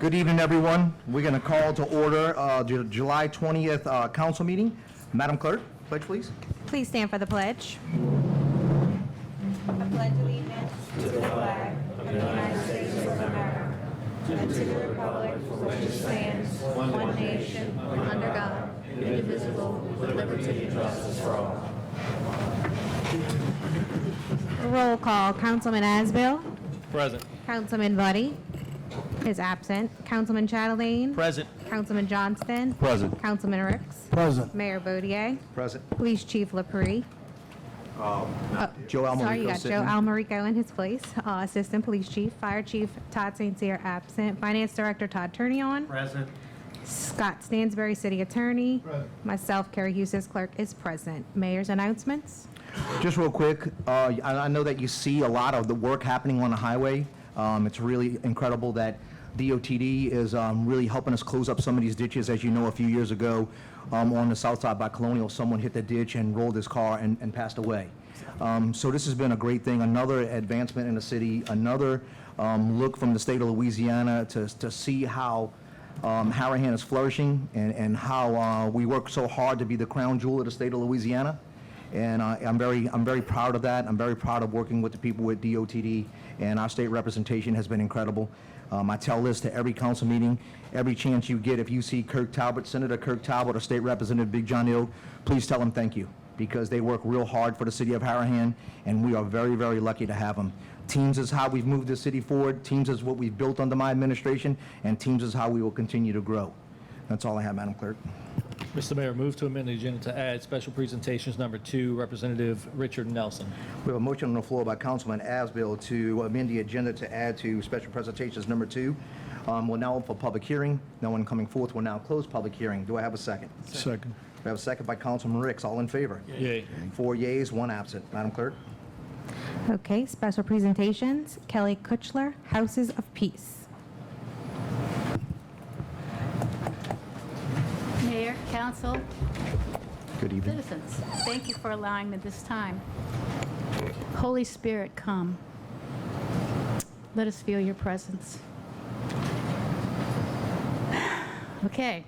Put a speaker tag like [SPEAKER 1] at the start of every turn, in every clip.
[SPEAKER 1] Good evening, everyone. We're going to call to order the July 20th council meeting. Madam Clerk, pledge, please.
[SPEAKER 2] Please stand for the pledge. I pledge allegiance to the flag of the United States of America and to the republic for which it stands, one nation, under God, indivisible, with liberty and justice for all. Roll call. Councilman Asbill.
[SPEAKER 3] Present.
[SPEAKER 2] Councilman Buddy is absent. Councilman Chatelain.
[SPEAKER 3] Present.
[SPEAKER 2] Councilman Johnston.
[SPEAKER 3] Present.
[SPEAKER 2] Councilman Ricks.
[SPEAKER 4] Present.
[SPEAKER 2] Mayor Baudier.
[SPEAKER 1] Present.
[SPEAKER 2] Police Chief LaPree.
[SPEAKER 1] Joe Almarico.
[SPEAKER 2] Sorry, you got
[SPEAKER 1] sitting.
[SPEAKER 2] Joe Almarico in his place. Assistant Police Chief. Fire Chief Todd St. Cyr absent. Finance Director Todd Turnion.
[SPEAKER 3] Present.
[SPEAKER 2] Scott Stansbury, City Attorney.
[SPEAKER 4] Present.
[SPEAKER 2] Myself, Carrie Hughes, clerk, is present. Mayor's announcements.
[SPEAKER 1] Just real quick, I know that you see a lot of the work happening on the highway. It's really incredible that DOTD is really helping us close up some of these ditches. As you know, a few years ago, on the south side by Colonial, someone hit the ditch and rolled his car and passed away. So this has been a great thing, another advancement in the city, another look from the state of Louisiana to see how Harahan is flourishing and how we work so hard to be the crown jewel of the state of Louisiana. And I'm very proud of that. I'm very proud of working with the people with DOTD, and our state representation has been incredible. I tell this to every council meeting, every chance you get. If you see Kirk Talbot, Senator Kirk Talbot, or State Representative Big John Ill, please tell them thank you, because they work real hard for the city of Harahan, and we are very, very lucky to have them. Teams is how we've moved the city forward. Teams is what we've built under my administration, and teams is how we will continue to grow. That's all I have, Madam Clerk.
[SPEAKER 3] Mr. Mayor, move to amend the agenda to add special presentations number 2, Representative Richard Nelson.
[SPEAKER 1] We have a motion on the floor by Councilman Asbill to amend the agenda to add to special presentations number 2. We're now for public hearing. No one coming forth. We'll now close public hearing. Do I have a second?
[SPEAKER 4] Second.
[SPEAKER 1] We have a second by Councilman Ricks. All in favor?
[SPEAKER 3] Yay.
[SPEAKER 1] 4 yeas, 1 absent. Madam Clerk?
[SPEAKER 2] Okay, special presentations. Kelly Kuchler, Houses of Peace.
[SPEAKER 5] Mayor, Council,
[SPEAKER 1] Good evening.
[SPEAKER 5] citizens, thank you for allowing me this time. Holy Spirit, come. Let us feel your presence. Okay.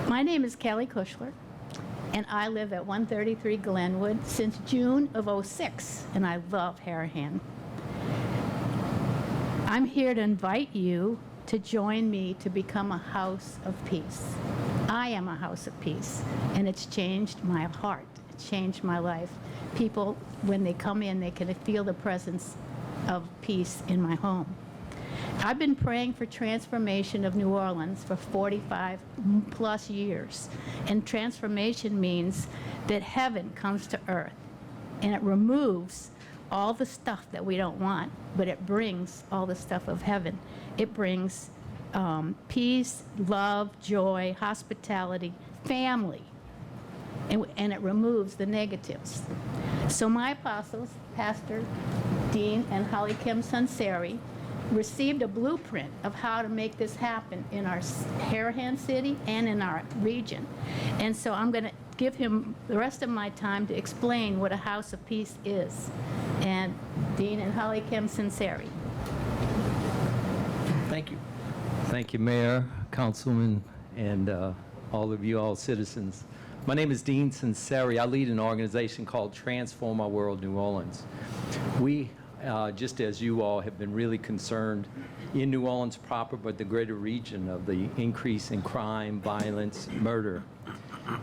[SPEAKER 5] My name is Kelly Kuchler, and I live at 133 Glenwood since June of '06, and I love Harahan. I'm here to invite you to join me to become a house of peace. I am a house of peace, and it's changed my heart. It's changed my life. People, when they come in, they can feel the presence of peace in my home. I've been praying for transformation of New Orleans for 45 plus years, and transformation means that heaven comes to earth, and it removes all the stuff that we don't want, but it brings all the stuff of heaven. It brings peace, love, joy, hospitality, family, and it removes the negatives. So my apostles, Pastor Dean and Holly Kim Sunseri, received a blueprint of how to make this happen in our Harahan city and in our region. And so I'm going to give him the rest of my time to explain what a house of peace is. And Dean and Holly Kim Sunseri.
[SPEAKER 6] Thank you. Thank you, Mayor, Councilman, and all of you, all citizens. My name is Dean Sunseri. I lead an organization called Transform Our World New Orleans. We, just as you all, have been really concerned in New Orleans proper, but the greater region, of the increase in crime, violence, murder.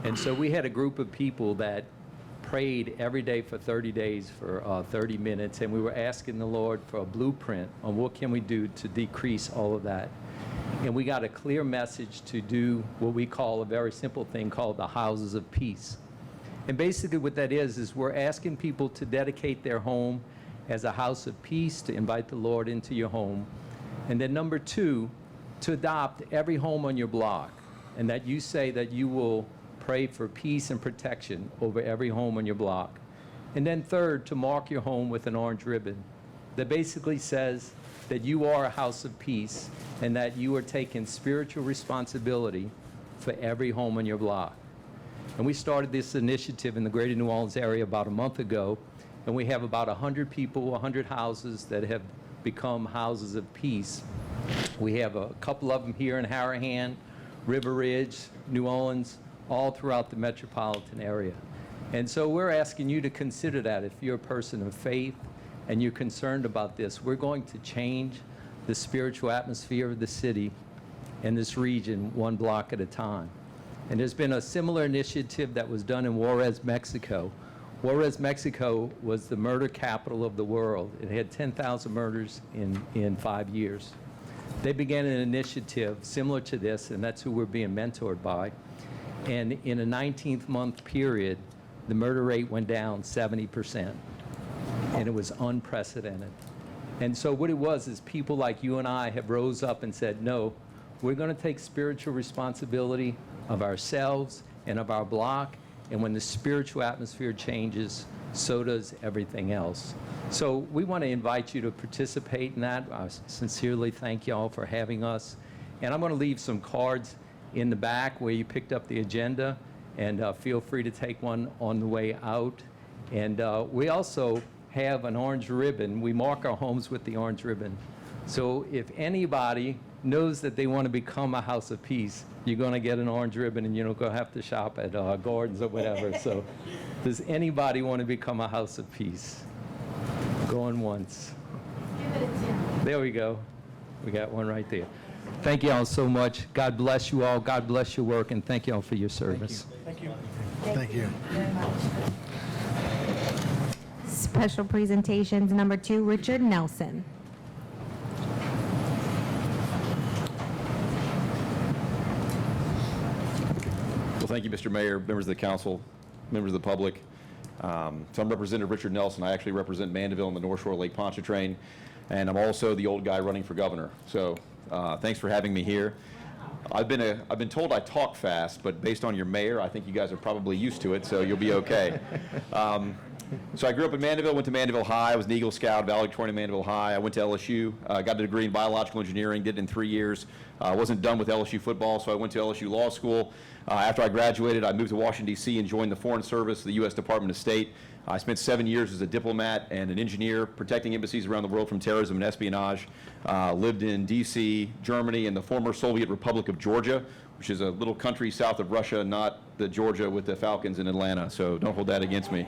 [SPEAKER 6] And so we had a group of people that prayed every day for 30 days for 30 minutes, and we were asking the Lord for a blueprint on what can we do to decrease all of that. And we got a clear message to do what we call a very simple thing called the houses of peace. And basically what that is we're asking people to dedicate their home as a house of peace, to invite the Lord into your home. And then number 2, to adopt every home on your block, and that you say that you will pray for peace and protection over every home on your block. And then 3rd, to mark your home with an orange ribbon that basically says that you are a house of peace and that you are taking spiritual responsibility for every home on your block. And we started this initiative in the greater New Orleans area about a month ago, and we have about 100 people, 100 houses that have become houses of peace. We have a couple of them here in Harahan, River Ridge, New Orleans, all throughout the metropolitan area. And so we're asking you to consider that if you're a person of faith and you're concerned about this. We're going to change the spiritual atmosphere of the city and this region one block at a time. And there's been a similar initiative that was done in Juarez, Mexico. Juarez, Mexico was the murder capital of the world. It had 10,000 murders in 5 years. They began an initiative similar to this, and that's who we're being mentored by. And in a 19th-month period, the murder rate went down 70%, and it was unprecedented. And so what it was is people like you and I have rose up and said, no, we're going to take spiritual responsibility of ourselves and of our block, and when the spiritual atmosphere changes, so does everything else. So we want to invite you to participate in that. I sincerely thank you all for having us. And I'm going to leave some cards in the back where you picked up the agenda, and feel free to take one on the way out. And we also have an orange ribbon. We mark our homes with the orange ribbon. So if anybody knows that they want to become a house of peace, you're going to get an orange ribbon, and you're not going to have to shop at Gordon's or whatever. So does anybody want to become a house of peace? Going once. There we go. We got one right there. Thank you all so much. God bless you all. God bless your work, and thank you all for your service.
[SPEAKER 4] Thank you.
[SPEAKER 2] Special presentations, number 2, Richard Nelson.
[SPEAKER 7] Well, thank you, Mr. Mayor, members of the council, members of the public. So I'm Representative Richard Nelson. I actually represent Mandeville and the North Shore Lake Pontchartrain, and I'm also the old guy running for governor. So thanks for having me here. I've been told I talk fast, but based on your mayor, I think you guys are probably used to it, so you'll be okay. So I grew up in Mandeville, went to Mandeville High. I was an Eagle Scout, valedictorian at Mandeville High. I went to LSU, got a degree in biological engineering, did it in 3 years. I wasn't done with LSU football, so I went to LSU Law School. After I graduated, I moved to Washington, D.C. and joined the Foreign Service of the U.S. Department of State. I spent 7 years as a diplomat and an engineer protecting embassies around the world from terrorism and espionage. Lived in D.C., Germany, and the former Soviet Republic of Georgia, which is a little country south of Russia, not the Georgia with the Falcons in Atlanta, so don't hold that against me.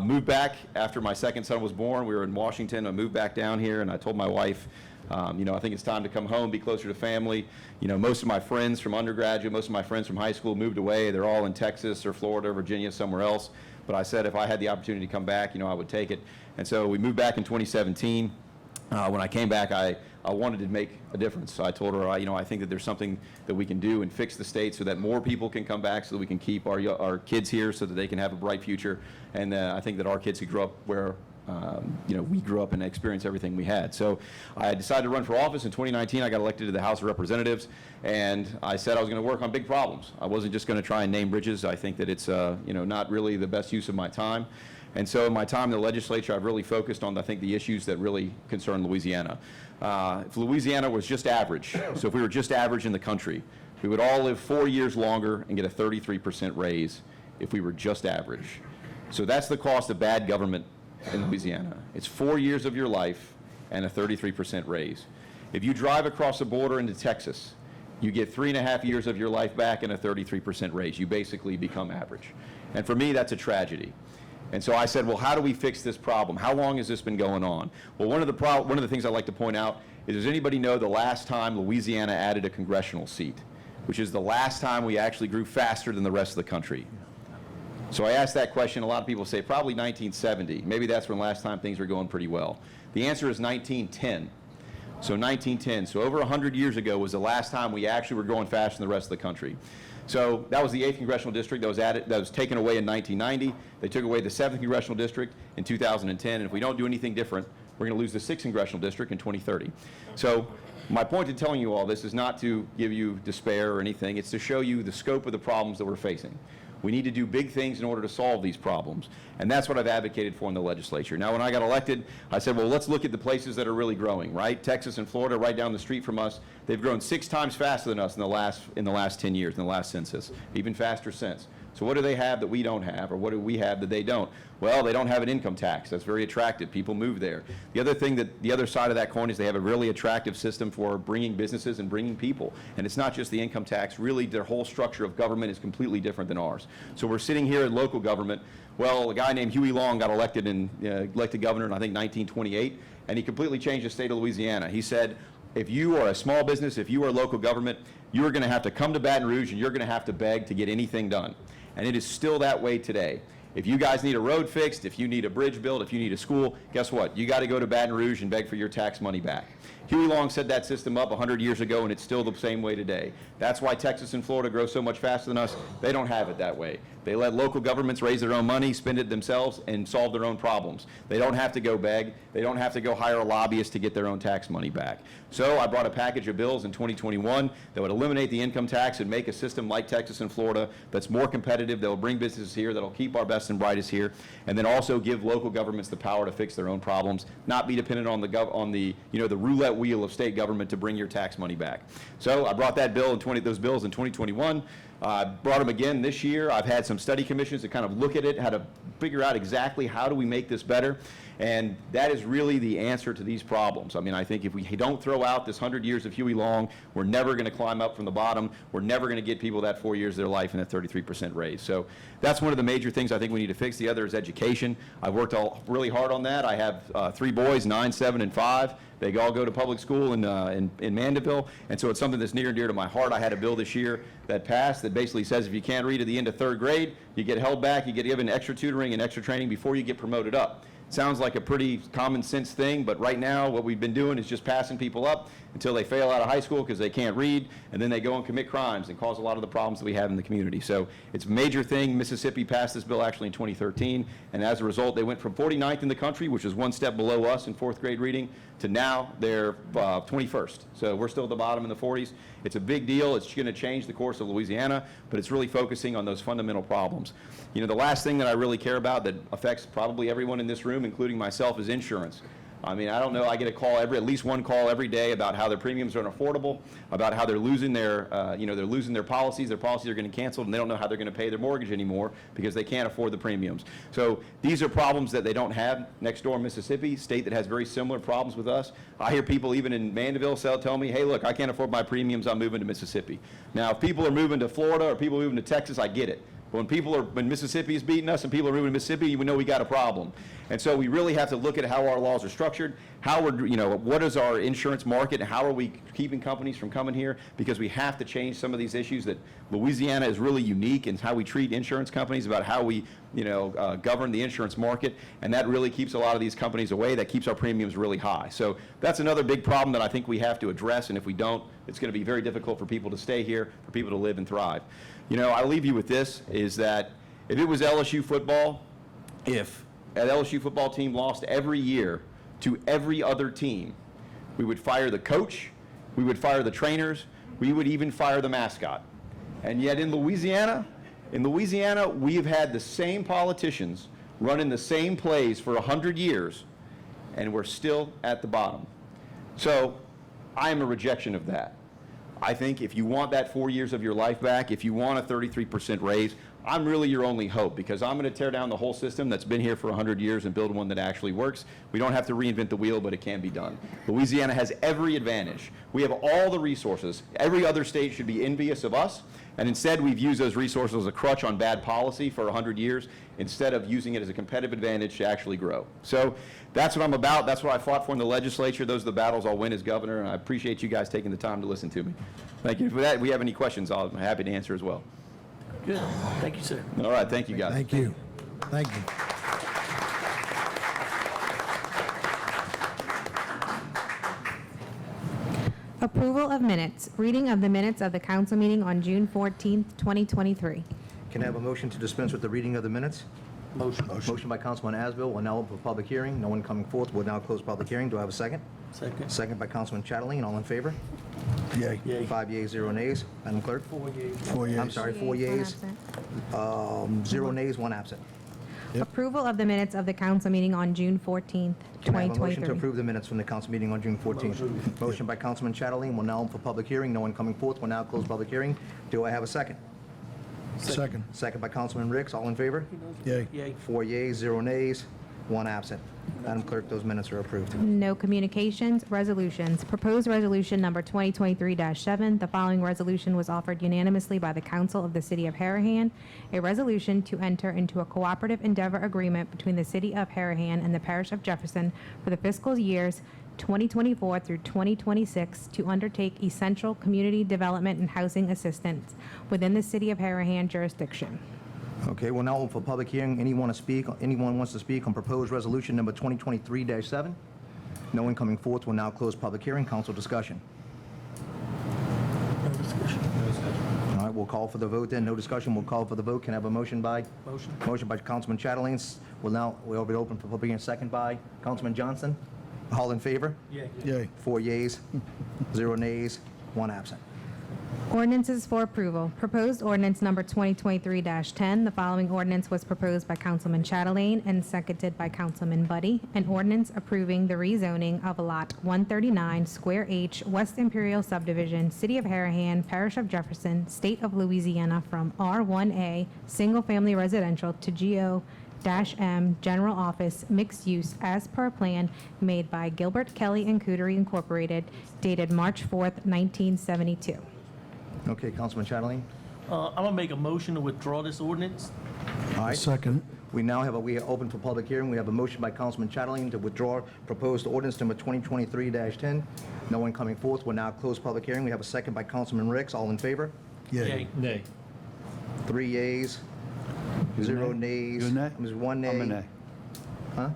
[SPEAKER 7] Moved back after my second son was born. We were in Washington. I moved back down here, and I told my wife, I think it's time to come home, be closer to family. Most of my friends from undergraduate, most of my friends from high school moved away. They're all in Texas or Florida or Virginia, somewhere else. But I said if I had the opportunity to come back, I would take it. And so we moved back in 2017. When I came back, I wanted to make a difference. So I told her, I think that there's something that we can do and fix the state so that more people can come back, so that we can keep our kids here, so that they can have a bright future. And I think that our kids could grow up where we grew up and experienced everything we had. So I decided to run for office in 2019. I got elected to the House of Representatives, and I said I was going to work on big problems. I wasn't just going to try and name bridges. I think that it's not really the best use of my time. And so in my time in the legislature, I've really focused on, I think, the issues that really concern Louisiana. If Louisiana was just average, so if we were just average in the country, we would all live 4 years longer and get a 33% raise if we were just average. So that's the cost of bad government in Louisiana. It's 4 years of your life and a 33% raise. If you drive across the border into Texas, you get 3.5 years of your life back and a 33% raise. You basically become average. And for me, that's a tragedy. And so I said, well, how do we fix this problem? How long has this been going on? Well, one of the things I'd like to point out is, does anybody know the last time Louisiana added a congressional seat, which is the last time we actually grew faster than the rest of the country? So I asked that question. A lot of people say probably 1970. Maybe that's when last time things were going pretty well. The answer is 1910. So 1910. So over 100 years ago was the last time we actually were growing faster than the rest of the country. So that was the 8th congressional district that was taken away in 1990. They took away the 7th congressional district in 2010. And if we don't do anything different, we're going to lose the 6th congressional district in 2030. So my point in telling you all this is not to give you despair or anything. It's to show you the scope of the problems that we're facing. We need to do big things in order to solve these problems. And that's what I've advocated for in the legislature. Now, when I got elected, I said, well, let's look at the places that are really growing, right? Texas and Florida, right down the street from us, they've grown 6 times faster than us in the last 10 years, in the last census, even faster since. So what do they have that we don't have, or what do we have that they don't? Well, they don't have an income tax. That's very attractive. People move there. The other side of that coin is they have a really attractive system for bringing businesses and bringing people. And it's not just the income tax. Really, their whole structure of government is completely different than ours. So we're sitting here in local government. Well, a guy named Huey Long got elected governor in, I think, 1928, and he completely changed the state of Louisiana. He said, if you are a small business, if you are local government, you are going to have to come to Baton Rouge and you're going to have to beg to get anything done. And it is still that way today. If you guys need a road fixed, if you need a bridge built, if you need a school, guess what? You got to go to Baton Rouge and beg for your tax money back. Huey Long set that system up 100 years ago, and it's still the same way today. That's why Texas and Florida grow so much faster than us. They don't have it that way. They let local governments raise their own money, spend it themselves, and solve their own problems. They don't have to go beg. They don't have to go hire a lobbyist to get their own tax money back. So I brought a package of bills in 2021 that would eliminate the income tax and make a system like Texas and Florida that's more competitive, that will bring businesses here, that will keep our best and brightest here, and then also give local governments the power to fix their own problems, not be dependent on the roulette wheel of state government to bring your tax money back. So I brought that bill those bills in 2021. Brought them again this year. I've had some study commissions to kind of look at it, how to figure out exactly how do we make this better. And that is really the answer to these problems. I mean, I think if we don't throw out this 100 years of Huey Long, we're never going to climb up from the bottom. We're never going to get people that 4 years of their life and that 33% raise. So that's one of the major things I think we need to fix. The other is education. I've worked really hard on that. I have 3 boys, 9, 7, and 5. They all go to public school in Mandeville, and so it's something that's near and dear to my heart. I had a bill this year that passed that basically says if you can't read at the end of 3rd grade, you get held back, you get given extra tutoring and extra training before you get promoted up. Sounds like a pretty common sense thing, but right now what we've been doing is just passing people up until they fail out of high school because they can't read, and then they go and commit crimes and cause a lot of the problems that we have in the community. So it's a major thing. Mississippi passed this bill actually in 2013, and as a result, they went from 49th in the country, which is one step below us in 4th grade reading, to now they're 21st. So we're still at the bottom in the 40s. It's a big deal. It's going to change the course of Louisiana, but it's really focusing on those fundamental problems. You know, the last thing that I really care about that affects probably everyone in this room, including myself, is insurance. I mean, I don't know, I get a call at least one call every day about how their premiums are unaffordable, about how they're losing their, they're losing their policies are going to cancel, and they don't know how they're going to pay their mortgage anymore because they can't afford the premiums. So these are problems that they don't have next door in Mississippi, state that has very similar problems with us. I hear people even in Mandeville tell me, hey, look, I can't afford my premiums, I'm moving to Mississippi. Now, if people are moving to Florida or people are moving to Texas, I get it. When Mississippi is beating us and people are moving to Mississippi, we know we got a problem. And so we really have to look at how our laws are structured, what is our insurance market, and how are we keeping companies from coming here, because we have to change some of these issues that Louisiana is really unique in how we treat insurance companies, about how we govern the insurance market, and that really keeps a lot of these companies away. That keeps our premiums really high. So that's another big problem that I think we have to address, and if we don't, it's going to be very difficult for people to stay here, for people to live and thrive. I'll leave you with this, is that if it was LSU football, if an LSU football team lost every year to every other team, we would fire the coach, we would fire the trainers, we would even fire the mascot. And yet in Louisiana, we have had the same politicians running the same plays for 100 years, and we're still at the bottom. So I am a rejection of that. I think if you want that 4 years of your life back, if you want a 33% raise, I'm really your only hope, because I'm going to tear down the whole system that's been here for 100 years and build one that actually works. We don't have to reinvent the wheel, but it can be done. Louisiana has every advantage. We have all the resources. Every other state should be envious of us, and instead we've used those resources as a crutch on bad policy for 100 years instead of using it as a competitive advantage to actually grow. So that's what I'm about. That's what I fought for in the legislature. Those are the battles I'll win as governor, and I appreciate you guys taking the time to listen to me. Thank you for that. If we have any questions, I'm happy to answer as well.
[SPEAKER 4] Good. Thank you, sir.
[SPEAKER 7] All right. Thank you, guys.
[SPEAKER 8] Thank you. Thank you.
[SPEAKER 2] Approval of minutes. Reading of the minutes of the council meeting on June 14th, 2023.
[SPEAKER 1] Can I have a motion to dispense with the reading of the minutes?
[SPEAKER 8] Motion.
[SPEAKER 1] Motion by Councilman Asbill, will now open for public hearing. No one coming forth, will now close public hearing. Do I have a second?
[SPEAKER 4] Second.
[SPEAKER 1] Second by Councilman Chatelain, all in favor?
[SPEAKER 8] Yay.
[SPEAKER 4] Yay.
[SPEAKER 1] 5 yeas, 0 nays. Madam Clerk?
[SPEAKER 4] 4 yeas.
[SPEAKER 8] 4 yeas.
[SPEAKER 1] I'm sorry, 4 yeas, 0 nays, 1 absent.
[SPEAKER 2] Approval of the minutes of the council meeting on June 14th,
[SPEAKER 1] Can I have a motion to
[SPEAKER 2] 2023.
[SPEAKER 1] approve the minutes from the council meeting on June 14th? Motion by Councilman Chatelain, will now open for public hearing. No one coming forth, will now close public hearing. Do I have a second?
[SPEAKER 8] Second.
[SPEAKER 1] Second by Councilman Ricks. All in favor?
[SPEAKER 8] Yay.
[SPEAKER 4] Yay.
[SPEAKER 1] 4 yeas, 0 nays, 1 absent. Madam Clerk, those minutes are approved.
[SPEAKER 2] No communications, resolutions. Proposed resolution number 2023-7. The following resolution was offered unanimously by the Council of the City of Harahan. A resolution to enter into a cooperative endeavor agreement between the City of Harahan and the Parish of Jefferson for the fiscal years 2024 through 2026 to undertake essential community development and housing assistance within the City of Harahan jurisdiction.
[SPEAKER 1] Okay, we'll now open for public hearing. Anyone wants to speak on proposed resolution number 2023-7? No one coming forth. We'll now close public hearing. Council discussion.
[SPEAKER 4] No discussion.
[SPEAKER 1] All right, we'll call for the vote then. No discussion. We'll call for the vote. Can I have a motion by?
[SPEAKER 4] Motion.
[SPEAKER 1] Motion by Councilman Chatelain. We'll be open for public hearing. Second by Councilman Johnson. All in favor?
[SPEAKER 4] Yay.
[SPEAKER 8] Yay.
[SPEAKER 1] 4 yeas, 0 nays, 1 absent.
[SPEAKER 2] Ordinances for approval. Proposed ordinance number 2023-10. The following ordinance was proposed by Councilman Chatelain and seconded by Councilman Buddy. An ordinance approving the rezoning of Lot 139, Square H, West Imperial Subdivision, City of Harahan, Parish of Jefferson, State of Louisiana from R1A, Single Family Residential to GO-M, General Office, Mixed Use, as per plan made by Gilbert Kelly and Cootery Incorporated, dated March 4th, 1972.
[SPEAKER 1] Okay, Councilman Chatelain.
[SPEAKER 4] I'm going to make a motion to withdraw this ordinance.
[SPEAKER 1] All right.
[SPEAKER 8] Second.
[SPEAKER 1] We are open for public hearing. We have a motion by Councilman Chatelain to withdraw proposed ordinance number 2023-10. No one coming forth. We'll now close public hearing. We have a second by Councilman Ricks. All in favor?
[SPEAKER 8] Yay.
[SPEAKER 3] Nay.
[SPEAKER 1] 3 yeas, 0 nays.
[SPEAKER 9] You a nay?
[SPEAKER 1] There's 1 nay.
[SPEAKER 9] I'm a nay.
[SPEAKER 1] Huh?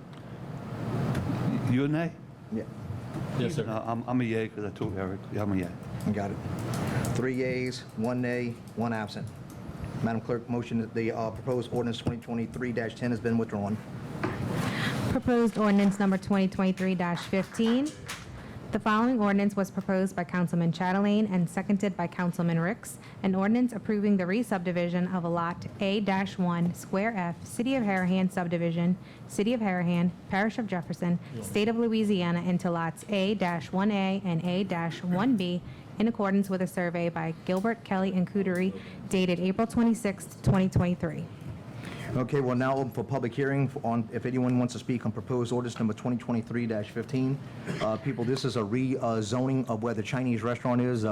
[SPEAKER 9] You a nay?
[SPEAKER 1] Yeah,
[SPEAKER 3] Yes, sir.
[SPEAKER 9] No, I'm a yay because I told Eric. Yeah, I'm a yay.
[SPEAKER 1] I got it. 3 yeas, 1 nay, 1 absent. Madam Clerk, motion that the proposed ordinance 2023-10 has been withdrawn.
[SPEAKER 2] Proposed ordinance number 2023-15. The following ordinance was proposed by Councilman Chatelain and seconded by Councilman Ricks. An ordinance approving the re-subdivision of a Lot A-1, Square F, City of Harahan subdivision, City of Harahan, Parish of Jefferson, State of Louisiana into lots A-1A and A-1B in accordance with a survey by Gilbert Kelly and Cootery dated April 26, 2023.
[SPEAKER 1] Okay, well, now open for public hearing on, if anyone wants to speak on proposed ordinance number 2023-15. People, this is a rezoning of where the Chinese restaurant is,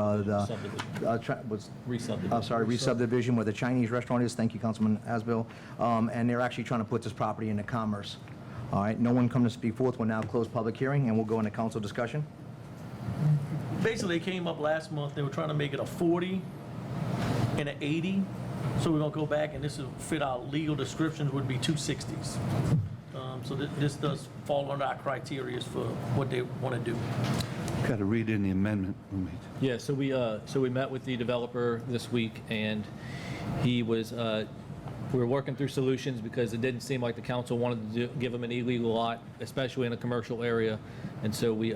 [SPEAKER 1] re-subdivision where the Chinese restaurant is. Thank you, Councilman Asbill. And they're actually trying to put this property into commerce. All right, no one come to speak forth. We'll now close public hearing, and we'll go into council discussion.
[SPEAKER 4] Basically, they came up last month. They were trying to make it a 40 and an 80. So we're going to go back, and this will fit our legal descriptions, would be 260s. So this does fall under our criteria for what they want to do.
[SPEAKER 9] Got to read in the amendment.
[SPEAKER 3] Yeah, so we met with the developer this week, and he was, we were working through solutions because it didn't seem like the council wanted to give him an illegal lot, especially in a commercial area. And so we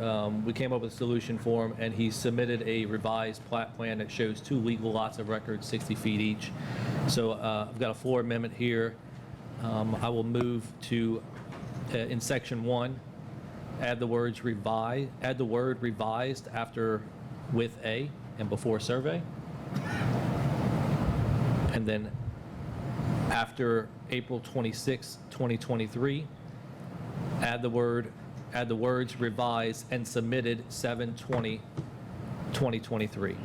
[SPEAKER 3] came up with a solution for him, and he submitted a revised plat plan that shows 2 legal lots of record, 60 feet each. So I've got a floor amendment here. I will move to, in section 1, add the word revised after with A and before survey. And then after April 26, 2023, add the words revised and submitted 7/20/2023.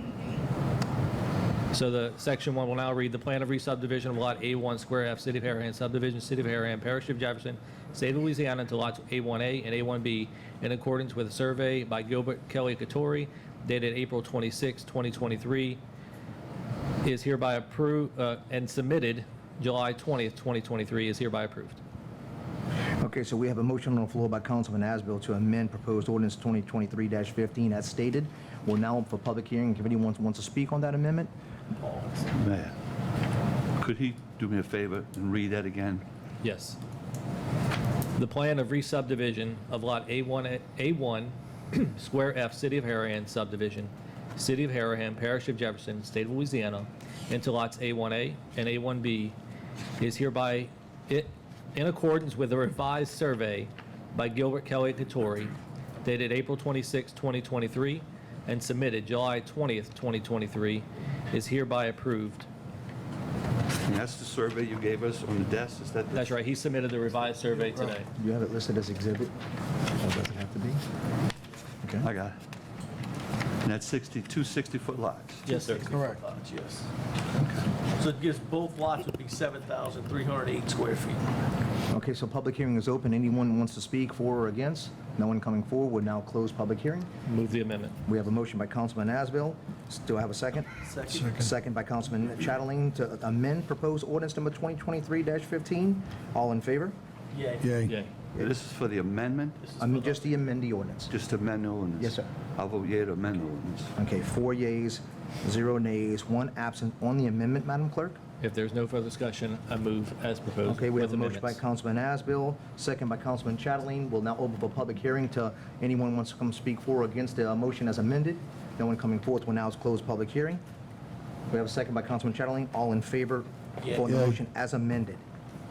[SPEAKER 3] So the section 1 will now read the plan of re-subdivision of lot A1 Square F, City of Harahan subdivision, City of Harahan, Parish of Jefferson, State of Louisiana into lots A1A and A1B in accordance with a survey by Gilbert Kelly Cootery dated April 26, 2023, is hereby approved and submitted July 20th, 2023, is hereby approved.
[SPEAKER 1] Okay, so we have a motion on the floor by Councilman Asbill to amend proposed ordinance 2023-15 as stated. We're now up for public hearing. If anyone wants to speak on that amendment?
[SPEAKER 9] Mayor, could he do me a favor and read that again?
[SPEAKER 3] Yes. The plan of re-subdivision of lot A1, Square F, City of Harahan subdivision, City of Harahan, Parish of Jefferson, State of Louisiana, into lots A1A and A1B is hereby, in accordance with a revised survey by Gilbert Kelly Cootery dated April 26, 2023, and submitted July 20th, 2023, is hereby approved.
[SPEAKER 9] And that's the survey you gave us on the desk, is that?
[SPEAKER 3] That's right, he submitted the revised survey today.
[SPEAKER 1] You have it listed as exhibit? Or does it have to be? Okay.
[SPEAKER 9] I got it. And that's 2 60-foot lots.
[SPEAKER 3] Yes, sir.
[SPEAKER 4] Correct. Lots, yes. So it gives, both lots would be 7,308 square feet.
[SPEAKER 1] Okay, so public hearing is open. Anyone wants to speak for or against? No one coming forward. We'll now close public hearing.
[SPEAKER 3] Move the amendment.
[SPEAKER 1] We have a motion by Councilman Asbill. Do I have a second?
[SPEAKER 4] Second.
[SPEAKER 1] Second by Councilman Chatterling to amend proposed ordinance number 2023-15. All in favor?
[SPEAKER 4] Yay.
[SPEAKER 8] Yay.
[SPEAKER 3] Yay.
[SPEAKER 9] This is for the amendment,
[SPEAKER 1] I mean, just the amend the ordinance.
[SPEAKER 9] just to amend the ordinance?
[SPEAKER 1] Yes, sir.
[SPEAKER 9] I'll vote yea to amend the ordinance.
[SPEAKER 1] Okay, 4 yeas, 0 nays, 1 absent on the amendment, Madam Clerk.
[SPEAKER 3] If there's no further discussion, I move as proposed.
[SPEAKER 1] Okay, we have
[SPEAKER 3] with
[SPEAKER 1] a motion by
[SPEAKER 3] amendments.
[SPEAKER 1] Councilman Asbill, second by Councilman Chatterling. We'll now open for public hearing to anyone wants to come speak for or against the motion as amended. No one coming forth. We'll now close public hearing. We have a second by Councilman Chatterling. All in favor for the
[SPEAKER 8] Yay.
[SPEAKER 1] motion as amended?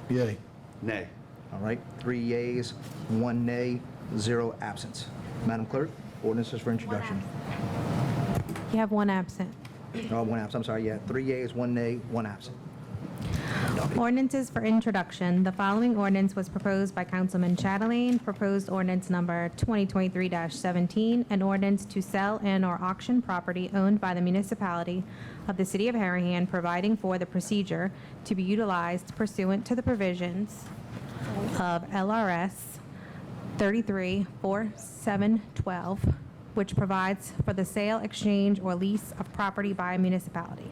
[SPEAKER 8] Yay.
[SPEAKER 9] Nay.
[SPEAKER 1] All right, 3 yeas, 1 nay, 0 absence. Madam Clerk, ordinances for introduction.
[SPEAKER 2] You have one absent.
[SPEAKER 1] 1 absent, I'm sorry, yeah. 3 yeas, 1 nay, 1 absent.
[SPEAKER 2] Ordinances for introduction. The following ordinance was proposed by Councilman Chatelain. Proposed ordinance number 2023-17, an ordinance to sell and/or auction property owned by the municipality of the City of Harahan, providing for the procedure to be utilized pursuant to the provisions of LRS 334712, which provides for the sale, exchange, or lease of property by a municipality.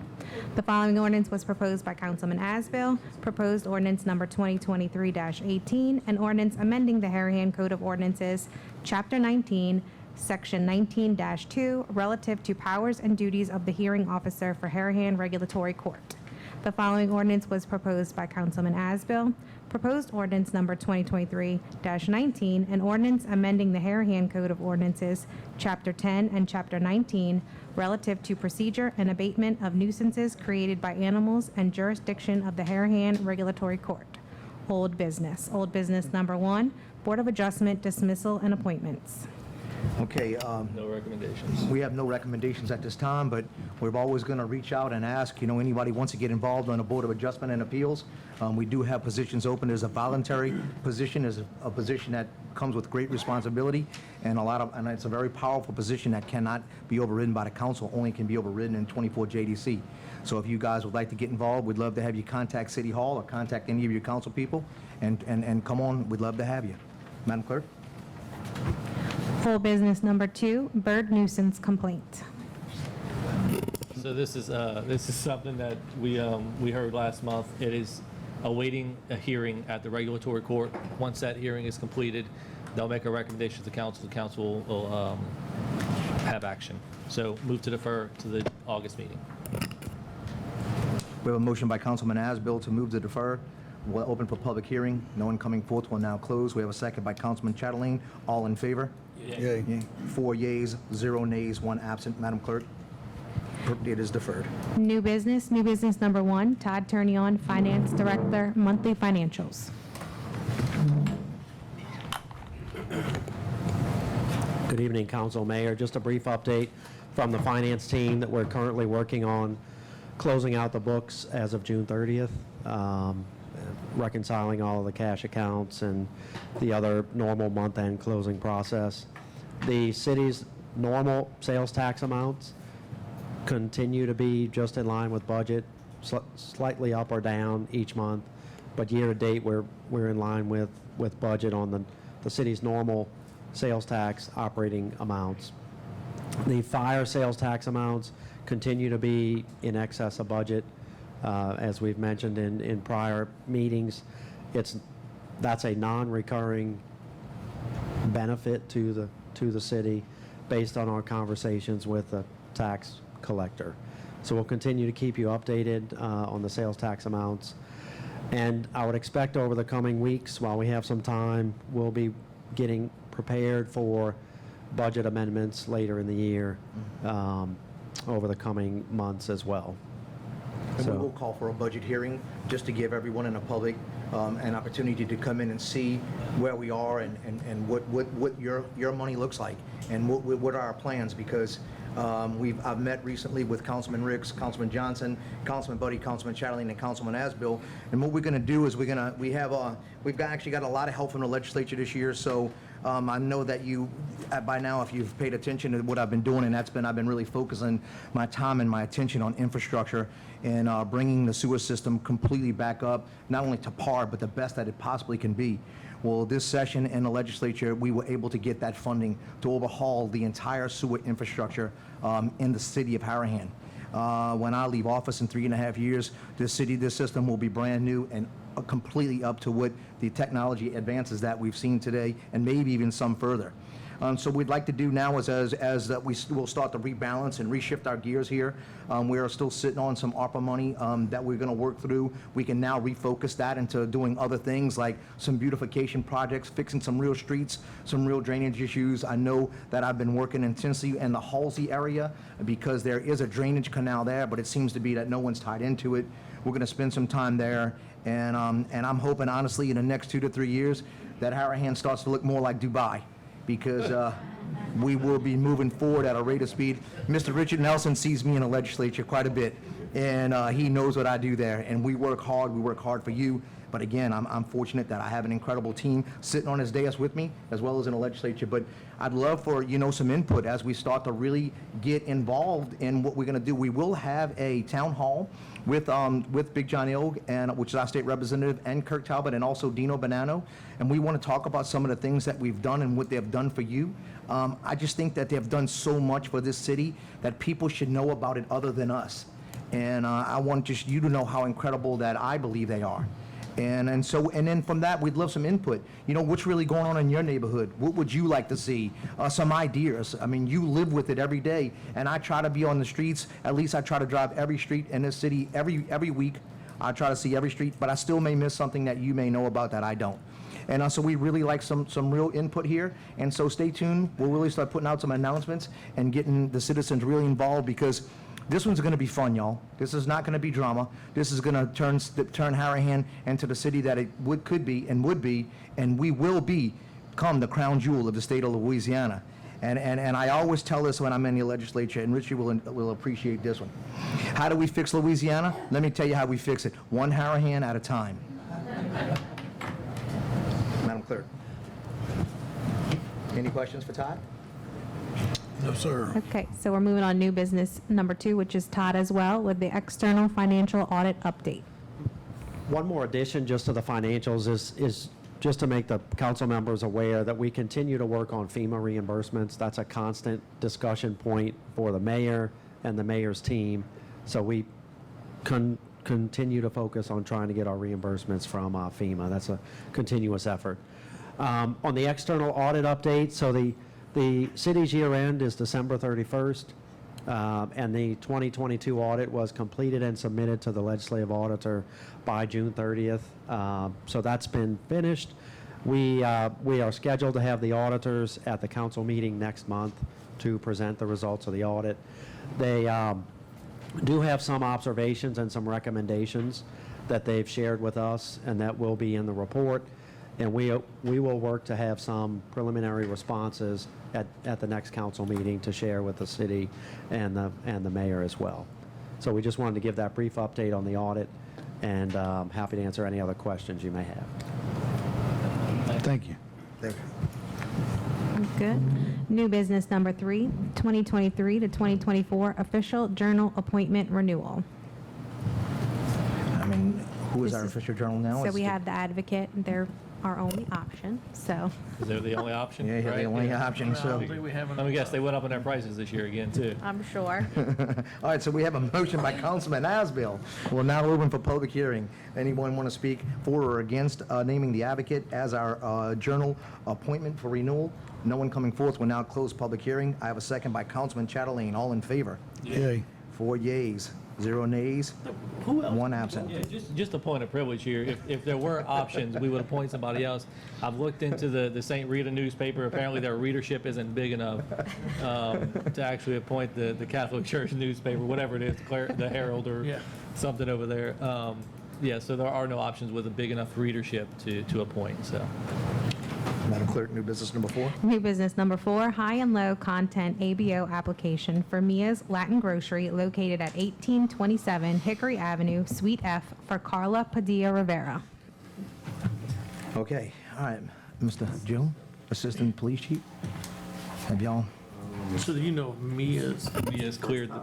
[SPEAKER 2] The following ordinance was proposed by Councilman Asbill. Proposed ordinance number 2023-18, an ordinance amending the Harahan Code of Ordinances, Chapter 19, Section 19-2, relative to powers and duties of the hearing officer for Harahan Regulatory Court. The following ordinance was proposed by Councilman Asbill. Proposed ordinance number 2023-19, an ordinance amending the Harahan Code of Ordinances, Chapter 10 and Chapter 19, relative to procedure and abatement of nuisances created by animals and jurisdiction of the Harahan Regulatory Court. Old business. Old business number 1, Board of Adjustment dismissal and appointments.
[SPEAKER 1] Okay,
[SPEAKER 3] No recommendations.
[SPEAKER 1] we have no recommendations at this time, but we're always going to reach out and ask, anybody wants to get involved on the Board of Adjustment and Appeals. We do have positions open. There's a voluntary position, there's a position that comes with great responsibility, and and it's a very powerful position that cannot be overridden by the council, only can be overridden in 24 JDC. So if you guys would like to get involved, we'd love to have you contact City Hall or contact any of your council people, and come on, we'd love to have you. Madam Clerk?
[SPEAKER 2] Full business number 2, bird nuisance complaint.
[SPEAKER 3] So this is something that we heard last month. It is awaiting a hearing at the regulatory court. Once that hearing is completed, they'll make a recommendation to the council. The council will have action. So move to defer to the August meeting.
[SPEAKER 1] We have a motion by Councilman Asbill to move to defer. We'll open for public hearing. No one coming forth will now close. We have a second by Councilman Chatelain. All in favor?
[SPEAKER 8] Yay.
[SPEAKER 1] Yay. 4 yeas, 0 nays, 1 absent. Madam Clerk, it is deferred.
[SPEAKER 2] New business number 1, Todd Turnion, Finance Director, monthly financials.
[SPEAKER 10] Good evening, Council, Mayor. Just a brief update from the finance team that we're currently working on closing out the books as of June 30th, reconciling all of the cash accounts and the other normal month-end closing process. The city's normal sales tax amounts continue to be just in line with budget, slightly up or down each month, but year-to-date, we're in line with budget on the city's normal sales tax operating amounts. The fire sales tax amounts continue to be in excess of budget. As we've mentioned in prior meetings, that's a non-recurring benefit to the city based on our conversations with the tax collector. So we'll continue to keep you updated on the sales tax amounts. And I would expect over the coming weeks, while we have some time, we'll be getting prepared for budget amendments later in the year, over the coming months as well.
[SPEAKER 1] And we will call for a budget hearing, just to give everyone in the public an opportunity to come in and see where we are and what your money looks like. and what are our plans, because I've met recently with Councilman Ricks, Councilman Johnson, Councilman Buddy, Councilman Chatterley, and Councilman Asbill, and what we're going to do is we've actually got a lot of help from the legislature this year, so I know that you, by now, if you've paid attention to what I've been doing, and I've been really focusing my time and my attention on infrastructure and bringing the sewer system completely back up, not only to par, but the best that it possibly can be. Well, this session in the legislature, we were able to get that funding to overhaul the entire sewer infrastructure in the city of Harahan. When I leave office in 3.5 years, this system will be brand new and completely up to what the technology advances that we've seen today, and maybe even some further. So what we'd like to do now is as we will start to rebalance and reshift our gears here. We are still sitting on some ARPA money that we're going to work through. We can now refocus that into doing other things like some beautification projects, fixing some real streets, some real drainage issues. I know that I've been working intensely in the Halsey area because there is a drainage canal there, but it seems to be that no one's tied into it. We're going to spend some time there, and I'm hoping, honestly, in the next 2 to 3 years, that Harahan starts to look more like Dubai, because we will be moving forward at a rate of speed. Mr. Richard Nelson sees me in the legislature quite a bit, and he knows what I do there, and we work hard for you. But again, I'm fortunate that I have an incredible team sitting on his dais with me, as well as in the legislature. But I'd love for, some input as we start to really get involved in what we're going to do. We will have a town hall with Big John Ilg, which is our state representative, and Kirk Talbot, and also Dino Bonanno. And we want to talk about some of the things that we've done and what they've done for you. I just think that they've done so much for this city that people should know about it other than us. And I want just you to know how incredible that I believe they are. And then from that, we'd love some input. What's really going on in your neighborhood? What would you like to see? Some ideas. I mean, you live with it every day, and I try to be on the streets. At least I try to drive every street in this city every week. I try to see every street, but I still may miss something that you may know about that I don't. And so we really like some real input here. And so stay tuned. We'll really start putting out some announcements and getting the citizens really involved, because this one's going to be fun, y'all. This is not going to be drama. This is going to turn Harahan into the city that it could be, and we will become the crown jewel of the state of Louisiana. And I always tell this when I'm in the legislature, and Richie will appreciate this one. How do we fix Louisiana? Let me tell you how we fix it. One Harahan at a time. Madam Clerk. Any questions for Todd?
[SPEAKER 8] No, sir.
[SPEAKER 2] Okay, so we're moving on new business number 2, which is Todd as well, with the external financial audit update.
[SPEAKER 10] One more addition just to the financials is just to make the council members aware that we continue to work on FEMA reimbursements. That's a constant discussion point for the mayor and the mayor's team. So we continue to focus on trying to get our reimbursements from FEMA. That's a continuous effort. On the external audit update, so the city's year end is December 31st, and the 2022 audit was completed and submitted to the legislative auditor by June 30th. So that's been finished. We are scheduled to have the auditors at the council meeting next month to present the results of the audit. They do have some observations and some recommendations that they've shared with us, and that will be in the report. And we will work to have some preliminary responses at the next council meeting to share with the city and the mayor as well. So we just wanted to give that brief update on the audit, and happy to answer any other questions you may have.
[SPEAKER 8] Thank you.
[SPEAKER 1] Thank you.
[SPEAKER 2] Good. New business number 3, 2023 to 2024 official journal appointment renewal.
[SPEAKER 1] I mean, who is
[SPEAKER 2] This
[SPEAKER 1] our
[SPEAKER 2] is-
[SPEAKER 1] official journal now?
[SPEAKER 2] So
[SPEAKER 1] It's
[SPEAKER 2] we
[SPEAKER 1] the-
[SPEAKER 2] have the advocate, they're our only option, so.
[SPEAKER 3] Is that the only option?
[SPEAKER 1] Yeah,
[SPEAKER 3] right?
[SPEAKER 1] the only option,
[SPEAKER 4] I
[SPEAKER 1] so.
[SPEAKER 4] don't think we have
[SPEAKER 3] Let me guess, they went up in their prices this year again, too.
[SPEAKER 2] I'm sure.
[SPEAKER 1] All right, so we have a motion by Councilman Asbill. We're now open for public hearing. Anyone want to speak for or against naming the advocate as our journal appointment for renewal? No one coming forth. We'll now close public hearing. I have a second by Councilman Chatterley. All in favor?
[SPEAKER 8] Yay.
[SPEAKER 1] 4 yeas, 0 nays,
[SPEAKER 4] Who else?
[SPEAKER 1] 1 absent.
[SPEAKER 3] Yeah, just a point of privilege here. If there were options, we would appoint somebody else. I've looked into the St. Rita newspaper. Apparently, their readership isn't big enough to actually appoint the Catholic Church newspaper, whatever it is, the Herald or
[SPEAKER 4] Yeah.
[SPEAKER 3] something over there. Yeah, so there are no options with a big enough readership to appoint, so.
[SPEAKER 1] Madam Clerk, new business number 4.
[SPEAKER 2] New business number 4, high and low content ABO application for Mia's Latin Grocery located at 1827 Hickory Avenue, Suite F, for Carla Padilla Rivera.
[SPEAKER 1] Okay, all right, Mr. Joe, Assistant Police Chief, have y'all,
[SPEAKER 4] So you know Mia's,
[SPEAKER 3] He has cleared the,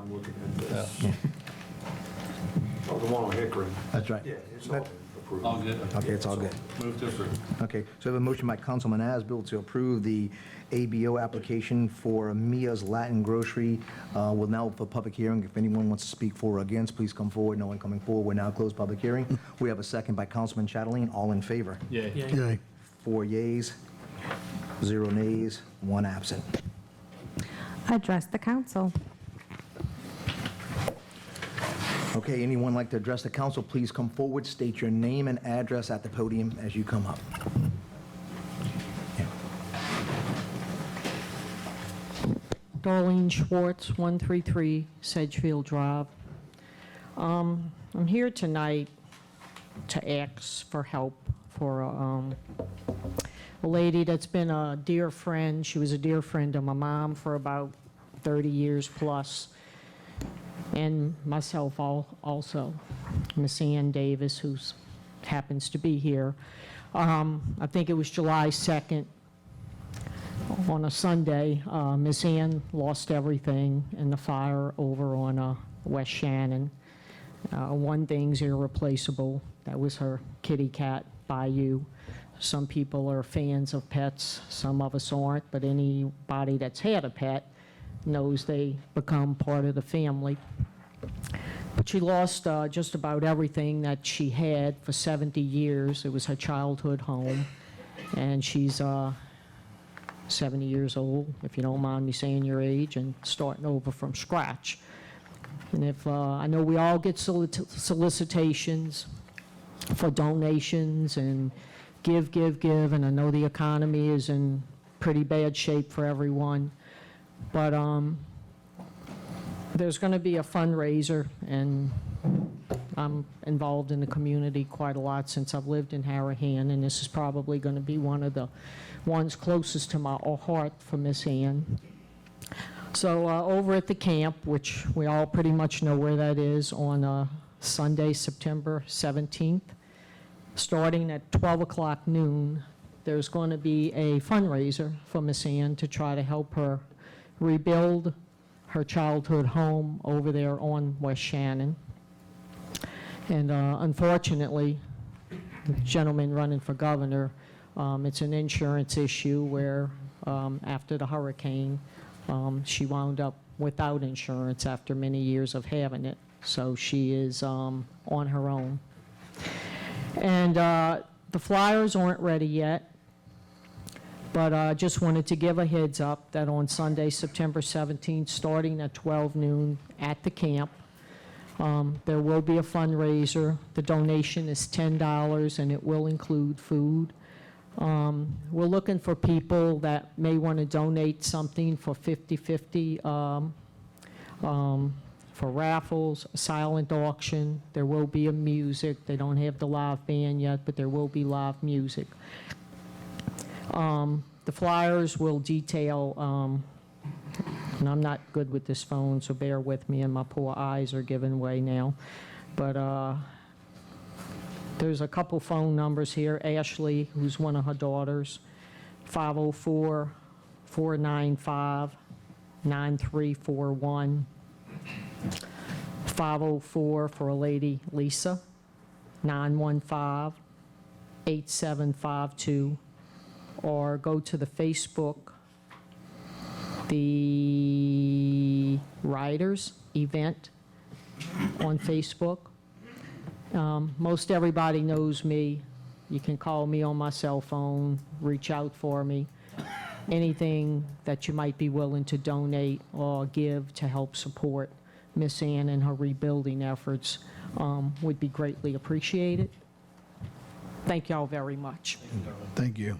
[SPEAKER 11] Oh, the one on Hickory.
[SPEAKER 1] that's right.
[SPEAKER 11] Yeah, it's all been approved.
[SPEAKER 3] all good.
[SPEAKER 1] Okay, it's all good.
[SPEAKER 3] Move to approve.
[SPEAKER 1] Okay, so I have a motion by Councilman Asbill to approve the ABO application for Mia's Latin Grocery. We'll now for public hearing. If anyone wants to speak for or against, please come forward. No one coming forward. We're now closed public hearing. We have a second by Councilman Chatelain. All in favor?
[SPEAKER 3] Yay.
[SPEAKER 4] yeah,
[SPEAKER 8] Yay.
[SPEAKER 1] 4 yeas, 0 nays, 1 absent.
[SPEAKER 2] Address the council.
[SPEAKER 1] Okay, anyone like to address the council, please come forward, state your name and address at the podium as you come up. Yeah.
[SPEAKER 12] Darlene Schwartz, 133 Sedgefield Drive. I'm here tonight to ask for help for a lady that's been a dear friend. She was a dear friend of my mom for about 30 years plus, and myself also, Miss Ann Davis, who happens to be here. I think it was July 2nd, on a Sunday, Miss Ann lost everything in the fire over on West Shannon. One thing's irreplaceable. That was her kitty cat, Bayou. Some people are fans of pets, some of us aren't, but anybody that's had a pet knows they become part of the family. But she lost just about everything that she had for 70 years. It was her childhood home, and she's 70 years old, if you don't mind me saying your age, and starting over from scratch. And if I know we all get solicitations for donations and give, and I know the economy is in pretty bad shape for everyone, but there's going to be a fundraiser, and I'm involved in the community quite a lot since I've lived in Harahan, and this is probably going to be one of the ones closest to my heart for Miss Ann. So over at the camp, which we all pretty much know where that is, on Sunday, September 17th, starting at 12 o'clock noon, there's going to be a fundraiser for Miss Ann to try to help her rebuild her childhood home over there on West Shannon. And unfortunately, the gentleman running for governor, it's an insurance issue where after the hurricane, she wound up without insurance after many years of having it. So she is on her own. And the flyers aren't ready yet, but I just wanted to give a heads up that on Sunday, September 17th, starting at 12 noon at the camp, there will be a fundraiser. The donation is $10, and it will include food. We're looking for people that may want to donate something for 50/50 for raffles, a silent auction. There will be a music. They don't have the live band yet, but there will be live music. The flyers will detail, and I'm not good with this phone, so bear with me, and my poor eyes are giving way now. But there's a couple phone numbers here. Ashley, who's one of her daughters, 504-495-9341. 504 for a lady, Lisa, 915-8752. Or go to the Facebook, the Riders event on Facebook. Most everybody knows me. You can call me on my cell phone, reach out for me. Anything that you might be willing to donate or give to help support Miss Ann and her rebuilding efforts would be greatly appreciated. Thank y'all very much.
[SPEAKER 8] Thank you.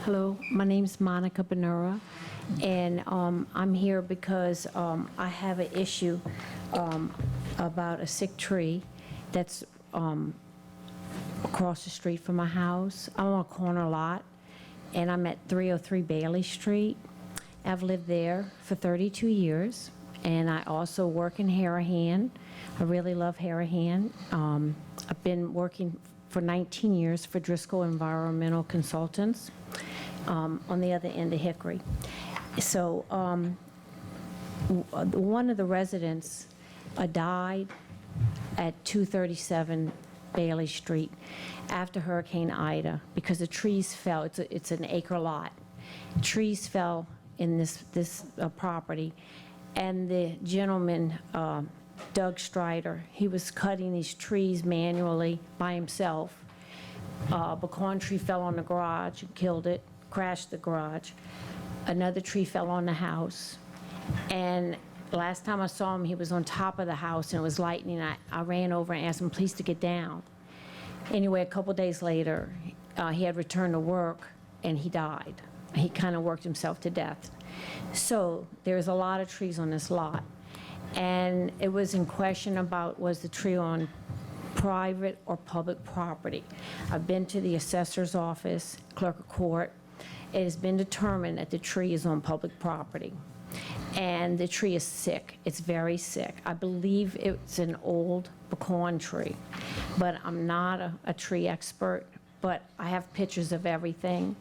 [SPEAKER 13] Hello, my name's Monica Benura, and I'm here because I have an issue. about a sick tree that's across the street from my house. I'm on a corner lot, and I'm at 303 Bailey Street. I've lived there for 32 years, and I also work in Harahan. I really love Harahan. I've been working for 19 years for Driscoll Environmental Consultants on the other end of Hickory. So one of the residents died at 237 Bailey Street after Hurricane Ida because the trees fell. It's an acre lot. Trees fell in this property, and the gentleman, Doug Strider, he was cutting these trees manually by himself. A pecan tree fell on the garage and killed it, crashed the garage. Another tree fell on the house, and last time I saw him, he was on top of the house and it was lightning. I ran over and asked him please to get down. Anyway, a couple days later, he had returned to work and he died. He kind of worked himself to death. So there's a lot of trees on this lot. And it was in question about was the tree on private or public property. I've been to the assessor's office, clerk of court. It has been determined that the tree is on public property. And the tree is sick. It's very sick. I believe it's an old pecan tree, but I'm not a tree expert, but I have pictures of everything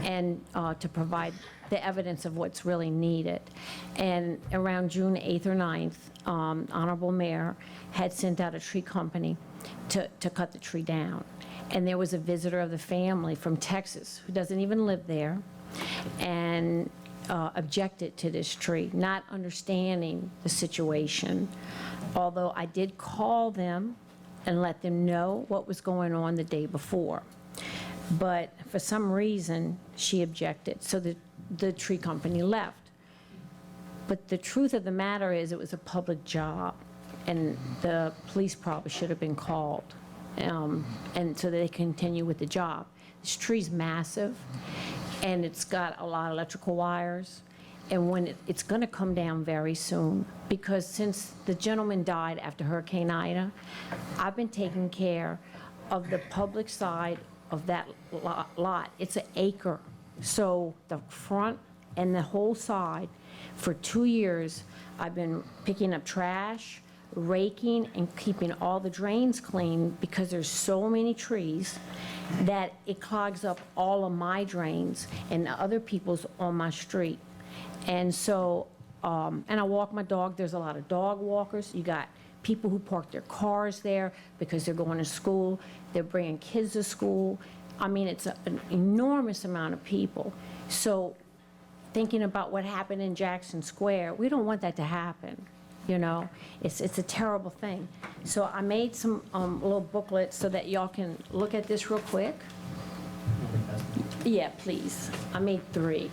[SPEAKER 13] and to provide the evidence of what's really needed. And around June 8th or 9th, Honorable Mayor had sent out a tree company to cut the tree down. And there was a visitor of the family from Texas who doesn't even live there, and objected to this tree, not understanding the situation. Although I did call them and let them know what was going on the day before. But for some reason, she objected, so the tree company left. But the truth of the matter is it was a public job, and the police probably should have been called, and so that they continue with the job. This tree's massive, and it's got a lot of electrical wires, and when it's going to come down very soon, because since the gentleman died after Hurricane Ida, I've been taking care of the public side of that lot. It's an acre, so the front and the whole side, for 2 years, I've been picking up trash, raking, and keeping all the drains clean because there's so many trees that it clogs up all of my drains and the other people's on my street. And so, and I walk my dog. There's a lot of dog walkers. You got people who park their cars there because they're going to school. They're bringing kids to school. I mean, it's an enormous amount of people. So thinking about what happened in Jackson Square, we don't want that to happen. You know, it's a terrible thing. So I made some little booklets so that y'all can look at this real quick. Yeah, please. I made 3.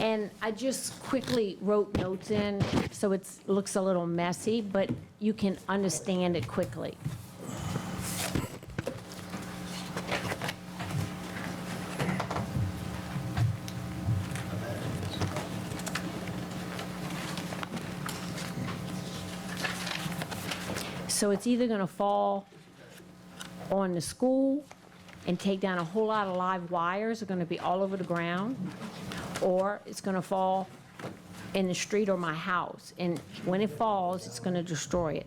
[SPEAKER 13] And I just quickly wrote notes in, so it looks a little messy, but you can understand it quickly. So it's either going to fall on the school and take down a whole lot of live wires. They're going to be all over the ground, or it's going to fall in the street or my house. And when it falls, it's going to destroy it.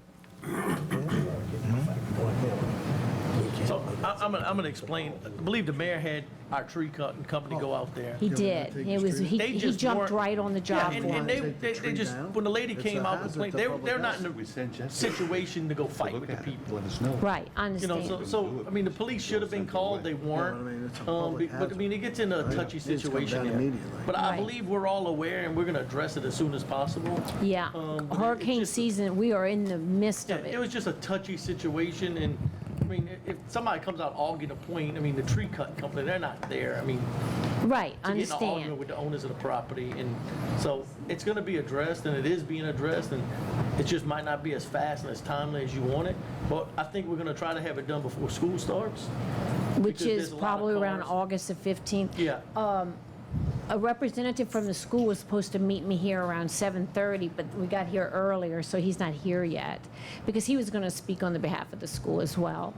[SPEAKER 4] So I'm gonna explain. I believe the mayor had our tree cutting company go out there.
[SPEAKER 13] He did. He
[SPEAKER 4] They just
[SPEAKER 13] jumped
[SPEAKER 4] weren't-
[SPEAKER 13] right on the job
[SPEAKER 4] Yeah,
[SPEAKER 13] for
[SPEAKER 4] and
[SPEAKER 13] him.
[SPEAKER 4] they just, when the lady came out, they're not in
[SPEAKER 9] We
[SPEAKER 4] a
[SPEAKER 9] sent Jessica
[SPEAKER 4] situation to go fight
[SPEAKER 9] to
[SPEAKER 4] with
[SPEAKER 9] look
[SPEAKER 4] the
[SPEAKER 9] at it,
[SPEAKER 4] people.
[SPEAKER 9] let us know.
[SPEAKER 13] Right, I
[SPEAKER 4] You know,
[SPEAKER 13] understand.
[SPEAKER 4] so I mean, the police should have been called, they weren't. But I mean, it gets into a touchy situation there. But I
[SPEAKER 13] Right.
[SPEAKER 4] believe we're all aware, and we're gonna address it as soon as possible.
[SPEAKER 13] Yeah,
[SPEAKER 4] but
[SPEAKER 13] hurricane
[SPEAKER 4] it's just-
[SPEAKER 13] season, we are in the midst of
[SPEAKER 4] It
[SPEAKER 13] it.
[SPEAKER 4] was just a touchy situation, and, I mean, if somebody comes out arguing a point, I mean, the tree cutting company, they're not there. I mean,
[SPEAKER 13] Right,
[SPEAKER 4] to get in an argument
[SPEAKER 13] understand.
[SPEAKER 4] with the owners of the property, and so it's gonna be addressed, and it is being addressed, and it just might not be as fast and as timely as you want it, but I think we're gonna try to have it done before school starts.
[SPEAKER 13] Which
[SPEAKER 4] because there's
[SPEAKER 13] is
[SPEAKER 4] a lot of
[SPEAKER 13] probably around
[SPEAKER 4] cars.
[SPEAKER 13] August the 15th.
[SPEAKER 4] Yeah.
[SPEAKER 13] a representative from the school was supposed to meet me here around 7:30, but we got here earlier, so he's not here yet, because he was going to speak on the behalf of the school as well.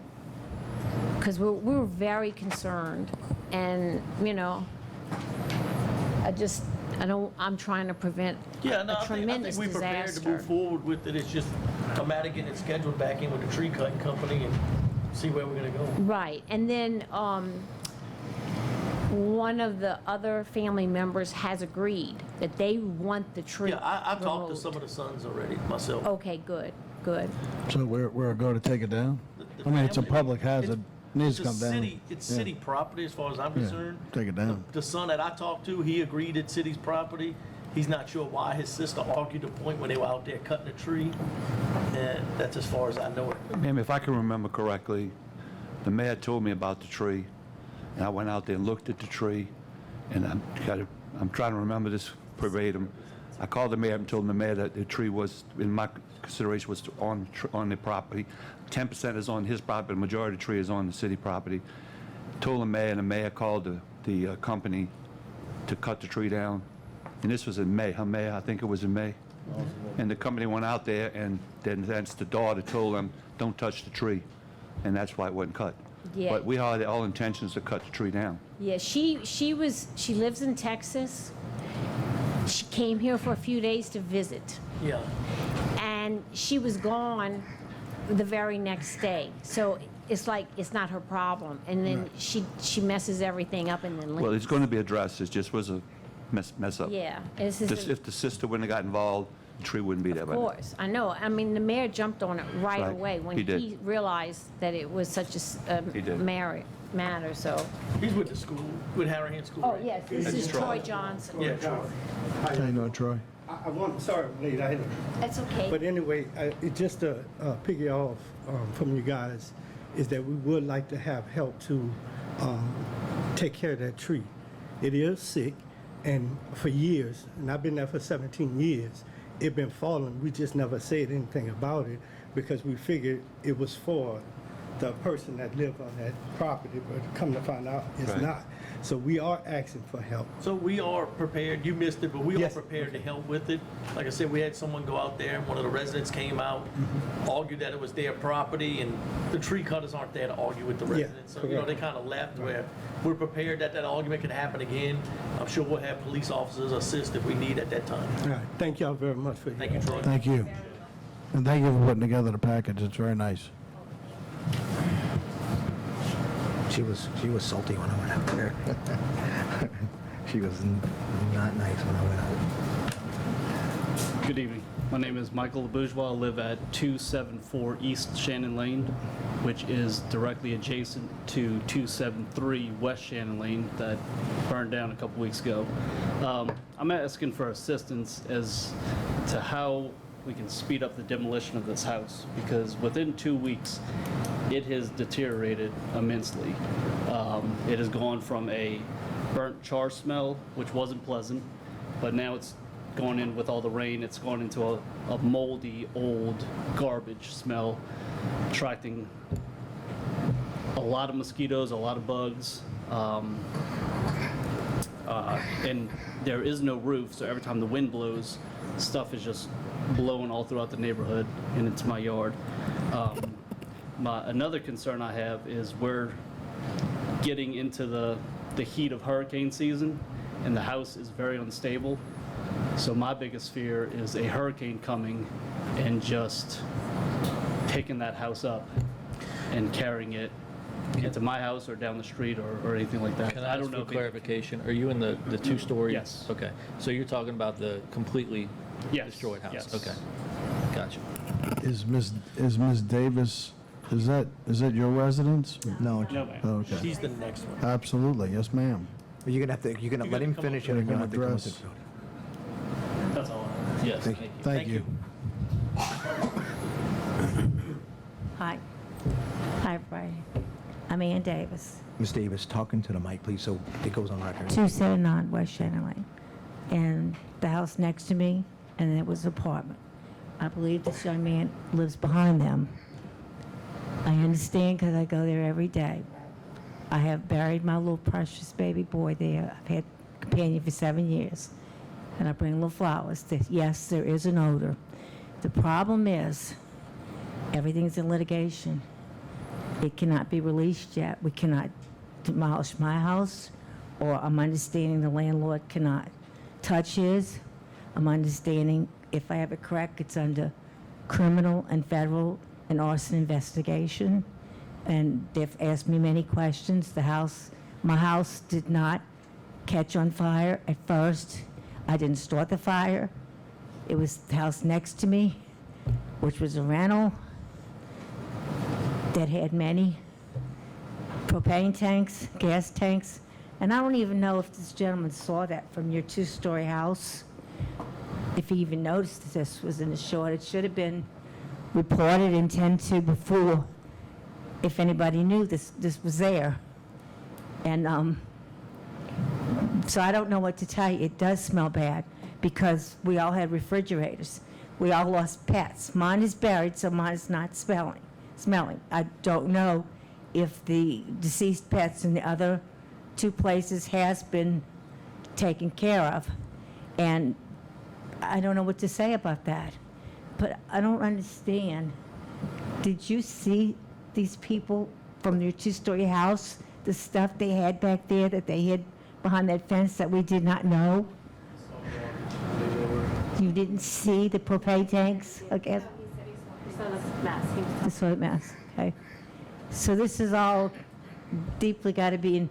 [SPEAKER 13] Because we're very concerned, and, I'm trying to prevent
[SPEAKER 4] Yeah, no,
[SPEAKER 13] a
[SPEAKER 4] I think
[SPEAKER 13] tremendous
[SPEAKER 4] we're prepared to
[SPEAKER 13] disaster.
[SPEAKER 4] move forward with it. It's just a matter of getting it scheduled back in with the tree cutting company and see where we're gonna go.
[SPEAKER 13] Right, and then one of the other family members has agreed that they want the tree
[SPEAKER 4] Yeah, I've talked to
[SPEAKER 13] removed.
[SPEAKER 4] some of the sons already myself.
[SPEAKER 13] Okay, good, good.
[SPEAKER 8] So we're a go to take it down?
[SPEAKER 4] The
[SPEAKER 8] I mean, it's a
[SPEAKER 4] family-
[SPEAKER 8] public hazard, needs to
[SPEAKER 4] It's
[SPEAKER 8] come
[SPEAKER 4] a
[SPEAKER 8] down.
[SPEAKER 4] city, it's
[SPEAKER 8] Yeah.
[SPEAKER 4] city property as far as I'm
[SPEAKER 8] Yeah,
[SPEAKER 4] concerned.
[SPEAKER 8] take it down.
[SPEAKER 4] The son that I talked to, he agreed it's city's property. He's not sure why his sister argued the point when they were out there cutting a tree. And that's as far as I know it.
[SPEAKER 9] Ma'am, if I can remember correctly, the mayor told me about the tree, and I went out there and looked at the tree, and I'm trying to remember this verbatim. I called the mayor and told the mayor that the tree was, in my consideration, was on the property. 10% is on his property, the majority of the tree is on the city property. Told the mayor, and the mayor called the company to cut the tree down. And this was in May, I think it was in May. And the company went out there, and then that's the daughter told them, don't touch the tree. And that's why it wasn't cut.
[SPEAKER 13] Yeah.
[SPEAKER 9] But we had all intentions to cut the tree down.
[SPEAKER 13] Yeah, she lives in Texas. She came here for a few days to visit,
[SPEAKER 4] Yeah.
[SPEAKER 13] and she was gone the very next day. So it's like, it's not her problem. And then she messes everything up and then leaves.
[SPEAKER 9] Well, it's going to be addressed, it just was a mess up.
[SPEAKER 13] Yeah, this is.
[SPEAKER 9] Just if the sister wouldn't have got involved, the tree wouldn't be there
[SPEAKER 13] Of
[SPEAKER 9] by now.
[SPEAKER 13] course, I know. I mean, the mayor jumped on it right
[SPEAKER 9] Right.
[SPEAKER 13] away when
[SPEAKER 9] He did.
[SPEAKER 13] he realized that it was such a
[SPEAKER 9] He did.
[SPEAKER 13] matter, so.
[SPEAKER 4] He's with the school, with Harahan School.
[SPEAKER 13] Oh,
[SPEAKER 4] right?
[SPEAKER 13] yes, this is Troy Johnson.
[SPEAKER 4] Yeah, Troy.
[SPEAKER 8] How you doing, Troy?
[SPEAKER 14] I want, sorry, late, I had,
[SPEAKER 13] That's okay.
[SPEAKER 14] but anyway, it just to piggy off from you guys, is that we would like to have help to take care of that tree. It is sick, and for years, and I've been there for 17 years, it been falling. We just never said anything about it because we figured it was for the person that lived on that property, but come to find out, it's
[SPEAKER 9] Right.
[SPEAKER 14] not. So we are asking for help.
[SPEAKER 4] So we are prepared, you missed it, but we are
[SPEAKER 14] Yes.
[SPEAKER 4] prepared to help with it. Like I said, we had someone go out there, and one of the residents came out, argued that it was their property, and the tree cutters aren't there to argue with the
[SPEAKER 14] Yeah,
[SPEAKER 4] residents. So,
[SPEAKER 14] correct.
[SPEAKER 4] they kind of left where we're prepared that that argument can happen again. I'm sure we'll have police officers assist if we need at that time.
[SPEAKER 14] All right, thank y'all very much for your
[SPEAKER 4] Thank you, Troy.
[SPEAKER 8] Thank you. And thank you for putting together the package, it's very nice.
[SPEAKER 1] She was salty when I went out there. She was not nice when I went out.
[SPEAKER 15] Good evening. My name is Michael LeBourgeois. I live at 274 East Shannon Lane, which is directly adjacent to 273 West Shannon Lane that burned down a couple weeks ago. I'm asking for assistance as to how we can speed up the demolition of this house, because within 2 weeks, it has deteriorated immensely. It has gone from a burnt char smell, which wasn't pleasant, but now it's gone in with all the rain, it's gone into a moldy, old garbage smell, attracting a lot of mosquitoes, a lot of bugs. And there is no roof, so every time the wind blows, stuff is just blowing all throughout the neighborhood and into my yard. Another concern I have is we're getting into the heat of hurricane season, and the house is very unstable. So my biggest fear is a hurricane coming and just picking that house up and carrying it into my house or down the street or anything like that.
[SPEAKER 3] Can I ask
[SPEAKER 15] don't know
[SPEAKER 3] for
[SPEAKER 15] if it-
[SPEAKER 3] clarification? Are you in the two-story?
[SPEAKER 15] Yes.
[SPEAKER 3] Okay, so you're talking about the completely
[SPEAKER 15] Yes,
[SPEAKER 3] destroyed house?
[SPEAKER 15] yes.
[SPEAKER 3] Okay, gotcha.
[SPEAKER 8] Is Ms. Davis, is that your residence?
[SPEAKER 1] No,
[SPEAKER 15] No, ma'am.
[SPEAKER 8] Okay,
[SPEAKER 4] She's the next one.
[SPEAKER 8] absolutely, yes, ma'am.
[SPEAKER 1] you're gonna let him
[SPEAKER 4] come up
[SPEAKER 1] finish
[SPEAKER 4] with
[SPEAKER 1] it. You're gonna
[SPEAKER 8] an
[SPEAKER 1] have to come with
[SPEAKER 8] address.
[SPEAKER 1] it.
[SPEAKER 15] That's all I have.
[SPEAKER 3] Yes, thank you.
[SPEAKER 8] Thank you.
[SPEAKER 2] Hi. Hi, everybody. I'm Ann Davis,
[SPEAKER 1] Ms. Davis, talking to the mic, please, so it goes on record.
[SPEAKER 2] 279 West Shannon Lane. And the house next to me, and it was an apartment. I believe this young man lives behind them. I understand because I go there every day. I have buried my little precious baby boy there. I've had
[SPEAKER 16] companion for 7 years. And I bring little flowers. Yes, there is an odor. The problem is, everything's in litigation. It cannot be released yet. We cannot demolish my house, or I'm understanding the landlord cannot touch his. I'm understanding, if I have it correct, it's under criminal and federal and arson investigation. And they've asked me many questions. My house did not catch on fire at first. I didn't start the fire. It was the house next to me, which was a rental that had many propane tanks, gas tanks. And I don't even know if this gentleman saw that from your two-story house, if he even noticed that this was in the short. It should have been reported and tended to before, if anybody knew this was there. And so I don't know what to tell you. It does smell bad because we all had refrigerators. We all lost pets. Mine is buried, so mine is not smelling. I don't know if the deceased pets in the other two places has been taken care of. And I don't know what to say about that. But I don't understand. Did you see these people from your two-story house, the stuff they had back there that they hid behind that fence that we did not know? You didn't see the propane tanks? Okay.
[SPEAKER 13] He saw the mess.
[SPEAKER 16] You saw the mess, okay. So this is all deeply got to be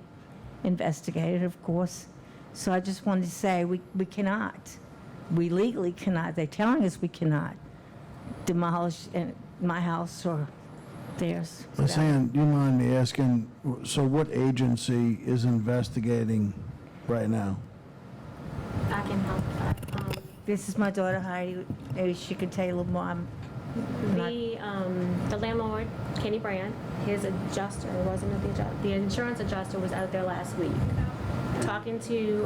[SPEAKER 16] investigated, of course. So I just wanted to say we cannot, we legally cannot, they're telling us we cannot demolish my house or theirs.
[SPEAKER 8] Ms. Ann, do you mind me asking, so what agency is investigating right now?
[SPEAKER 13] I can help with that.
[SPEAKER 16] This is my daughter Heidi. Maybe she could tell you a little more. I'm not-
[SPEAKER 13] The landlord, Kenny Brandt, his adjuster, wasn't it the adjuster? The insurance adjuster was out there last week, talking to
[SPEAKER 8] You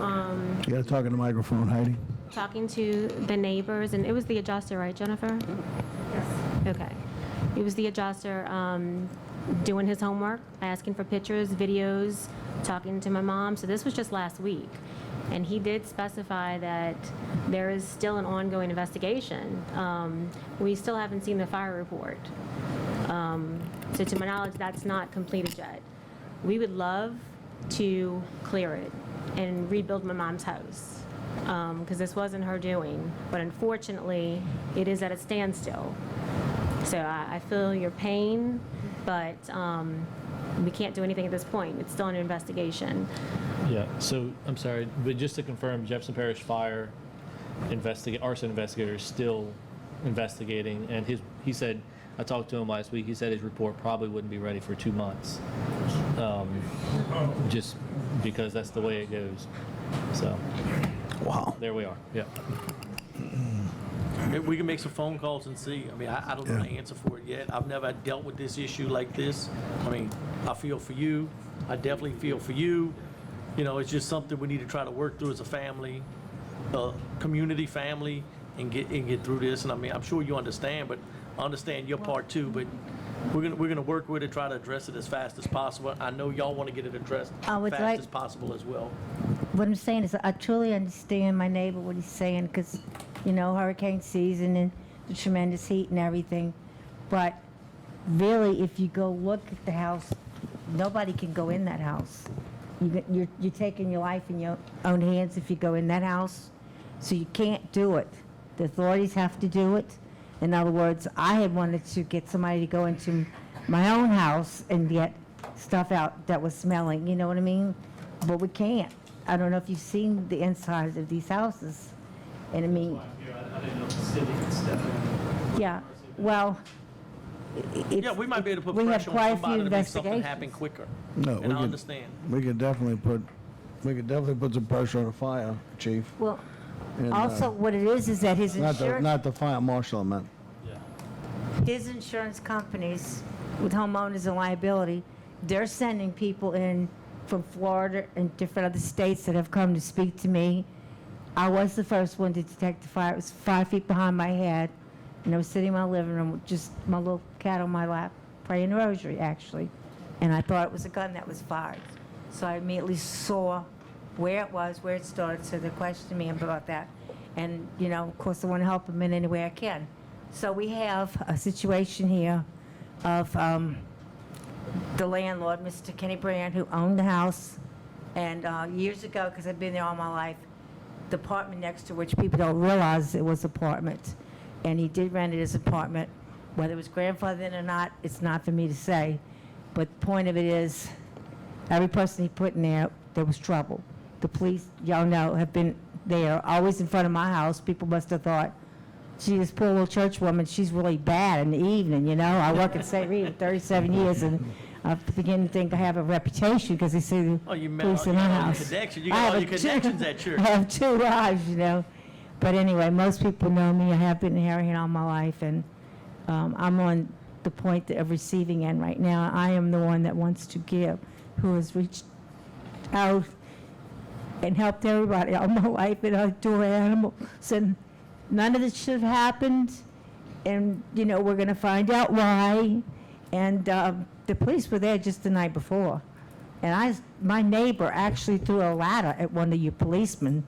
[SPEAKER 8] gotta talk in the microphone, Heidi.
[SPEAKER 13] the neighbors, and it was the adjuster, right, Jennifer? Yes. Okay. It was the adjuster doing his homework, asking for pictures, videos, talking to my mom. So this was just last week. And he did specify that there is still an ongoing investigation. We still haven't seen the fire report. So to my knowledge, that's not completed yet. We would love to clear it and rebuild my mom's house, because this wasn't her doing. But unfortunately, it is at a standstill. So I feel your pain, but we can't do anything at this point. It's still under investigation.
[SPEAKER 3] Yeah, so, I'm sorry, but just to confirm, Jefferson Parish Fire arson investigator is still investigating, and he said, I talked to him last week, he said his report probably wouldn't be ready for 2 months. Just because that's the way it goes. So,
[SPEAKER 8] Wow.
[SPEAKER 3] there we are, yeah.
[SPEAKER 4] We can make some phone calls and see. I mean, I don't know the answer for it yet. I've never dealt with this issue like this. I mean, I feel for you. I definitely feel for you. You know, it's just something we need to try to work through as a family, community family, and get through this. And I mean, I'm sure you understand, but I understand your part too. But we're gonna work with it, try to address it as fast as possible. I know y'all want to get it addressed fast as possible as well.
[SPEAKER 16] What I'm saying is I truly understand my neighbor, what he's saying, because, you know, hurricane season and the tremendous heat and everything. But really, if you go look at the house, nobody can go in that house. You're taking your life in your own hands if you go in that house. So you can't do it. The authorities have to do it. In other words, I had wanted to get somebody to go into my own house and get stuff out that was smelling, you know what I mean? But we can't. I don't know if you've seen the insides of these houses. And I mean,
[SPEAKER 15] I didn't know if the city could step in.
[SPEAKER 16] yeah, well,
[SPEAKER 4] Yeah, we might be able to put
[SPEAKER 16] we have
[SPEAKER 4] pressure on
[SPEAKER 16] quite a
[SPEAKER 4] somebody
[SPEAKER 16] few
[SPEAKER 4] to make something
[SPEAKER 16] investigations.
[SPEAKER 4] happen quicker.
[SPEAKER 8] No,
[SPEAKER 4] And I understand.
[SPEAKER 8] We could definitely put some pressure on the fire chief.
[SPEAKER 16] well,
[SPEAKER 8] And,
[SPEAKER 16] also what it is that his insurance.
[SPEAKER 8] Not the fire marshal, I meant.
[SPEAKER 16] His insurance companies with homeowners and liability, they're sending people in from Florida and different other states that have come to speak to me. I was the first one to detect the fire. It was 5 feet behind my head, and I was sitting in my living room with just my little cat on my lap, praying the rosary, actually. And I thought it was a gun that was fired. So I immediately saw where it was, where it started, so they're questioning me about that. And, you know, of course, I want to help them in any way I can. So we have a situation here of the landlord, Mr. Kenny Brand, who owned the house. And years ago, because I've been there all my life, the apartment next to which people don't realize it was apartment. And he did rent it as apartment. Whether it was grandfathered in or not, it's not for me to say. But the point of it is, every person he put in there was trouble. The police, y'all know, have been there, always in front of my house. People must have thought, gee, this poor little church woman, she's really bad in the evening, you know? I work at St. Rita 37 years, and I begin to think I have a reputation because they see the
[SPEAKER 4] Oh, you
[SPEAKER 16] police in my house.
[SPEAKER 4] connection. You
[SPEAKER 16] I
[SPEAKER 4] got
[SPEAKER 16] have
[SPEAKER 4] all your
[SPEAKER 16] a-
[SPEAKER 4] connections at church.
[SPEAKER 16] I have 2 lives, you know? But anyway, most people know me. I have been in Harahan all my life, and I'm on the point of receiving end right now. I am the one that wants to give, who has reached out and helped everybody all my life, and I adore animals. And none of this should have happened, and, you know, we're going to find out why. And the police were there just the night before. And my neighbor actually threw a ladder at one of your policemen,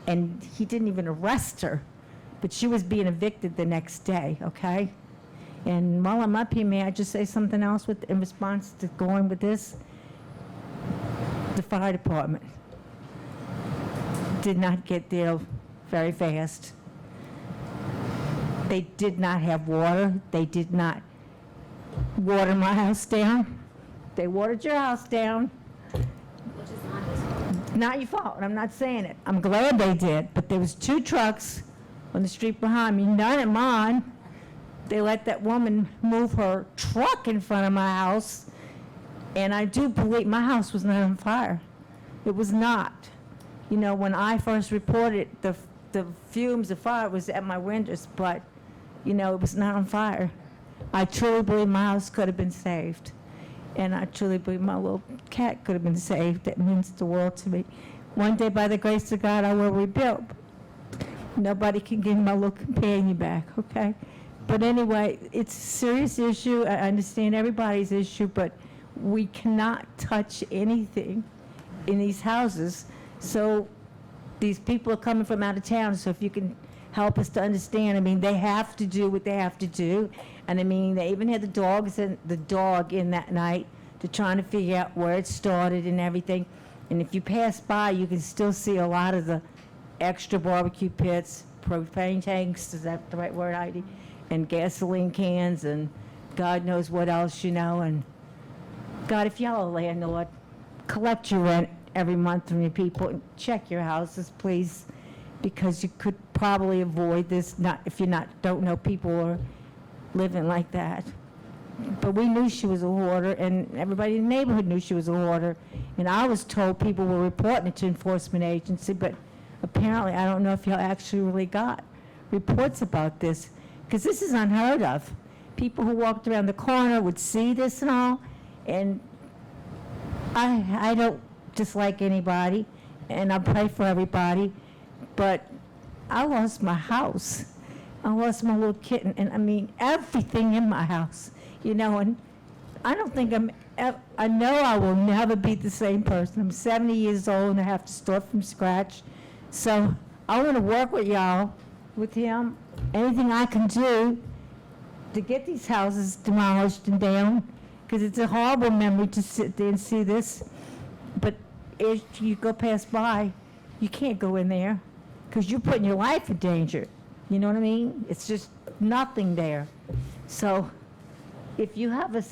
[SPEAKER 16] and he didn't even arrest her. But she was being evicted the next day, okay? And while I'm up here, may I just say something else in response to going with this? The fire department did not get there very fast. They did not have water. They did not water my house down. They watered your house down.
[SPEAKER 2] Which is not his fault.
[SPEAKER 16] Not your fault, I'm not saying it. I'm glad they did, but there was 2 trucks on the street behind me, none of mine. They let that woman move her truck in front of my house, and I do believe my house was not on fire. It was not. You know, when I first reported, the fumes of fire was at my windows, but, you know, it was not on fire. I truly believe my house could have been saved. And I truly believe my little cat could have been saved. That means the world to me. One day, by the grace of God, I will rebuild. Nobody can give my little companion back, okay? But anyway, it's a serious issue. I understand everybody's issue, but we cannot touch anything in these houses. So these people are coming from out of town, so if you can help us to understand, I mean, they have to do what they have to do. And I mean, they even had the dog in that night to trying to figure out where it started and everything. And if you pass by, you can still see a lot of the extra barbecue pits, propane tanks, is that the right word, Heidi? And gasoline cans and God knows what else, you know. And God, if y'all are a landlord, collect your rent every month from your people and check your houses, please, because you could probably avoid this, not if you don't know people or living like that. But we knew she was a hoarder, and everybody in the neighborhood knew she was a hoarder. And I was told people were reporting it to enforcement agency, but apparently I don't know if y'all actually really got reports about this, because this is unheard of. People who walked around the corner would see this and all, and I don't dislike anybody, and I pray for everybody, but I lost my house. I lost my little kitten, and I mean, everything in my house, you know, and I don't think I know I will never be the same person. I'm 70 years old, and I have to start from scratch. So I want to work with y'all, with him, anything I can do to get these houses demolished and down, because it's a horrible memory to sit there and see this. But if you go pass by, you can't go in there, because you're putting your life in danger. You know what I mean? It's just nothing there. So if you have a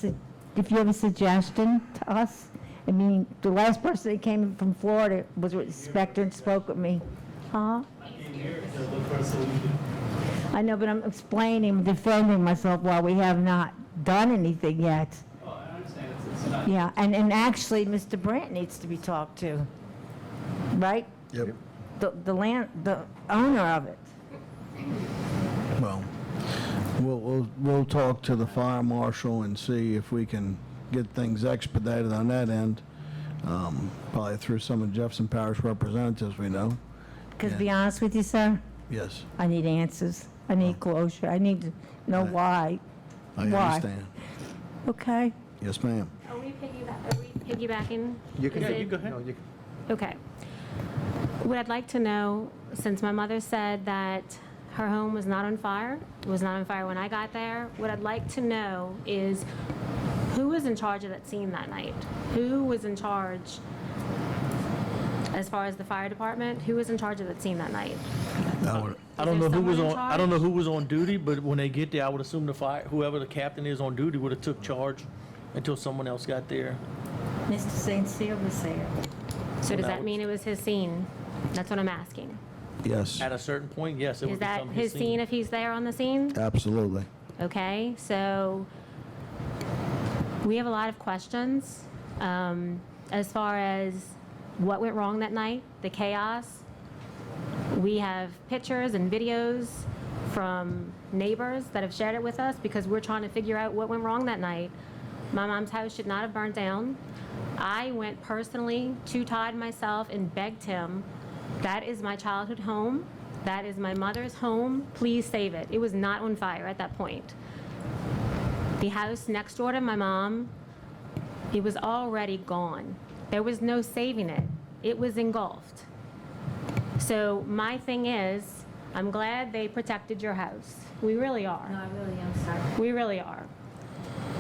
[SPEAKER 16] suggestion to us, I mean, the last person that came in from Florida was with the inspector and spoke with me. Huh? I know, but I'm explaining, defending myself while we have not done anything yet.
[SPEAKER 15] Oh, I understand. It's not.
[SPEAKER 16] Yeah, and actually, Mr. Brandt needs to be talked to, right?
[SPEAKER 8] Yep.
[SPEAKER 16] The owner of it.
[SPEAKER 8] Well, we'll talk to the fire marshal and see if we can get things expedited on that end, probably through some of Jefferson Parish representatives we know.
[SPEAKER 16] Because to be honest with you, sir,
[SPEAKER 8] Yes,
[SPEAKER 16] I need answers. I need closure. I need to know why.
[SPEAKER 8] I
[SPEAKER 16] Why?
[SPEAKER 8] understand.
[SPEAKER 16] Okay?
[SPEAKER 8] Yes, ma'am.
[SPEAKER 2] Are we piggybacking?
[SPEAKER 1] You can,
[SPEAKER 2] Is
[SPEAKER 4] Yeah,
[SPEAKER 2] it-
[SPEAKER 4] you go ahead.
[SPEAKER 1] no, you can.
[SPEAKER 2] Okay. What I'd like to know, since my mother said that her home was not on fire, it was not on fire when I got there, what I'd like to know is who was in charge of that scene that night? Who was in charge, as far as the fire department, who was in charge of that scene that night?
[SPEAKER 4] I don't know
[SPEAKER 2] there
[SPEAKER 4] who was
[SPEAKER 2] someone in
[SPEAKER 4] on, I don't know who was on duty, but when they get there, I would assume whoever the captain is on duty would have took charge until someone else got there.
[SPEAKER 16] Mr. St. Cyr was there.
[SPEAKER 2] So does that mean it was his scene? That's what I'm asking.
[SPEAKER 8] Yes,
[SPEAKER 4] At a certain point, yes, it
[SPEAKER 2] Is
[SPEAKER 4] would
[SPEAKER 2] that
[SPEAKER 4] become
[SPEAKER 2] his scene if he's there on the scene?
[SPEAKER 8] absolutely.
[SPEAKER 2] Okay, so we have a lot of questions as far as what went wrong that night, the chaos. We have pictures and videos from neighbors that have shared it with us because we're trying to figure out what went wrong that night. My mom's house should not have burned down. I went personally to Todd myself and begged him, that is my childhood home. That is my mother's home. Please save it. It was not on fire at that point. The house next door to my mom, it was already gone. There was no saving it. It was engulfed. So my thing is, I'm glad they protected your house. We really are.
[SPEAKER 16] No, I really am sorry.
[SPEAKER 2] We really are.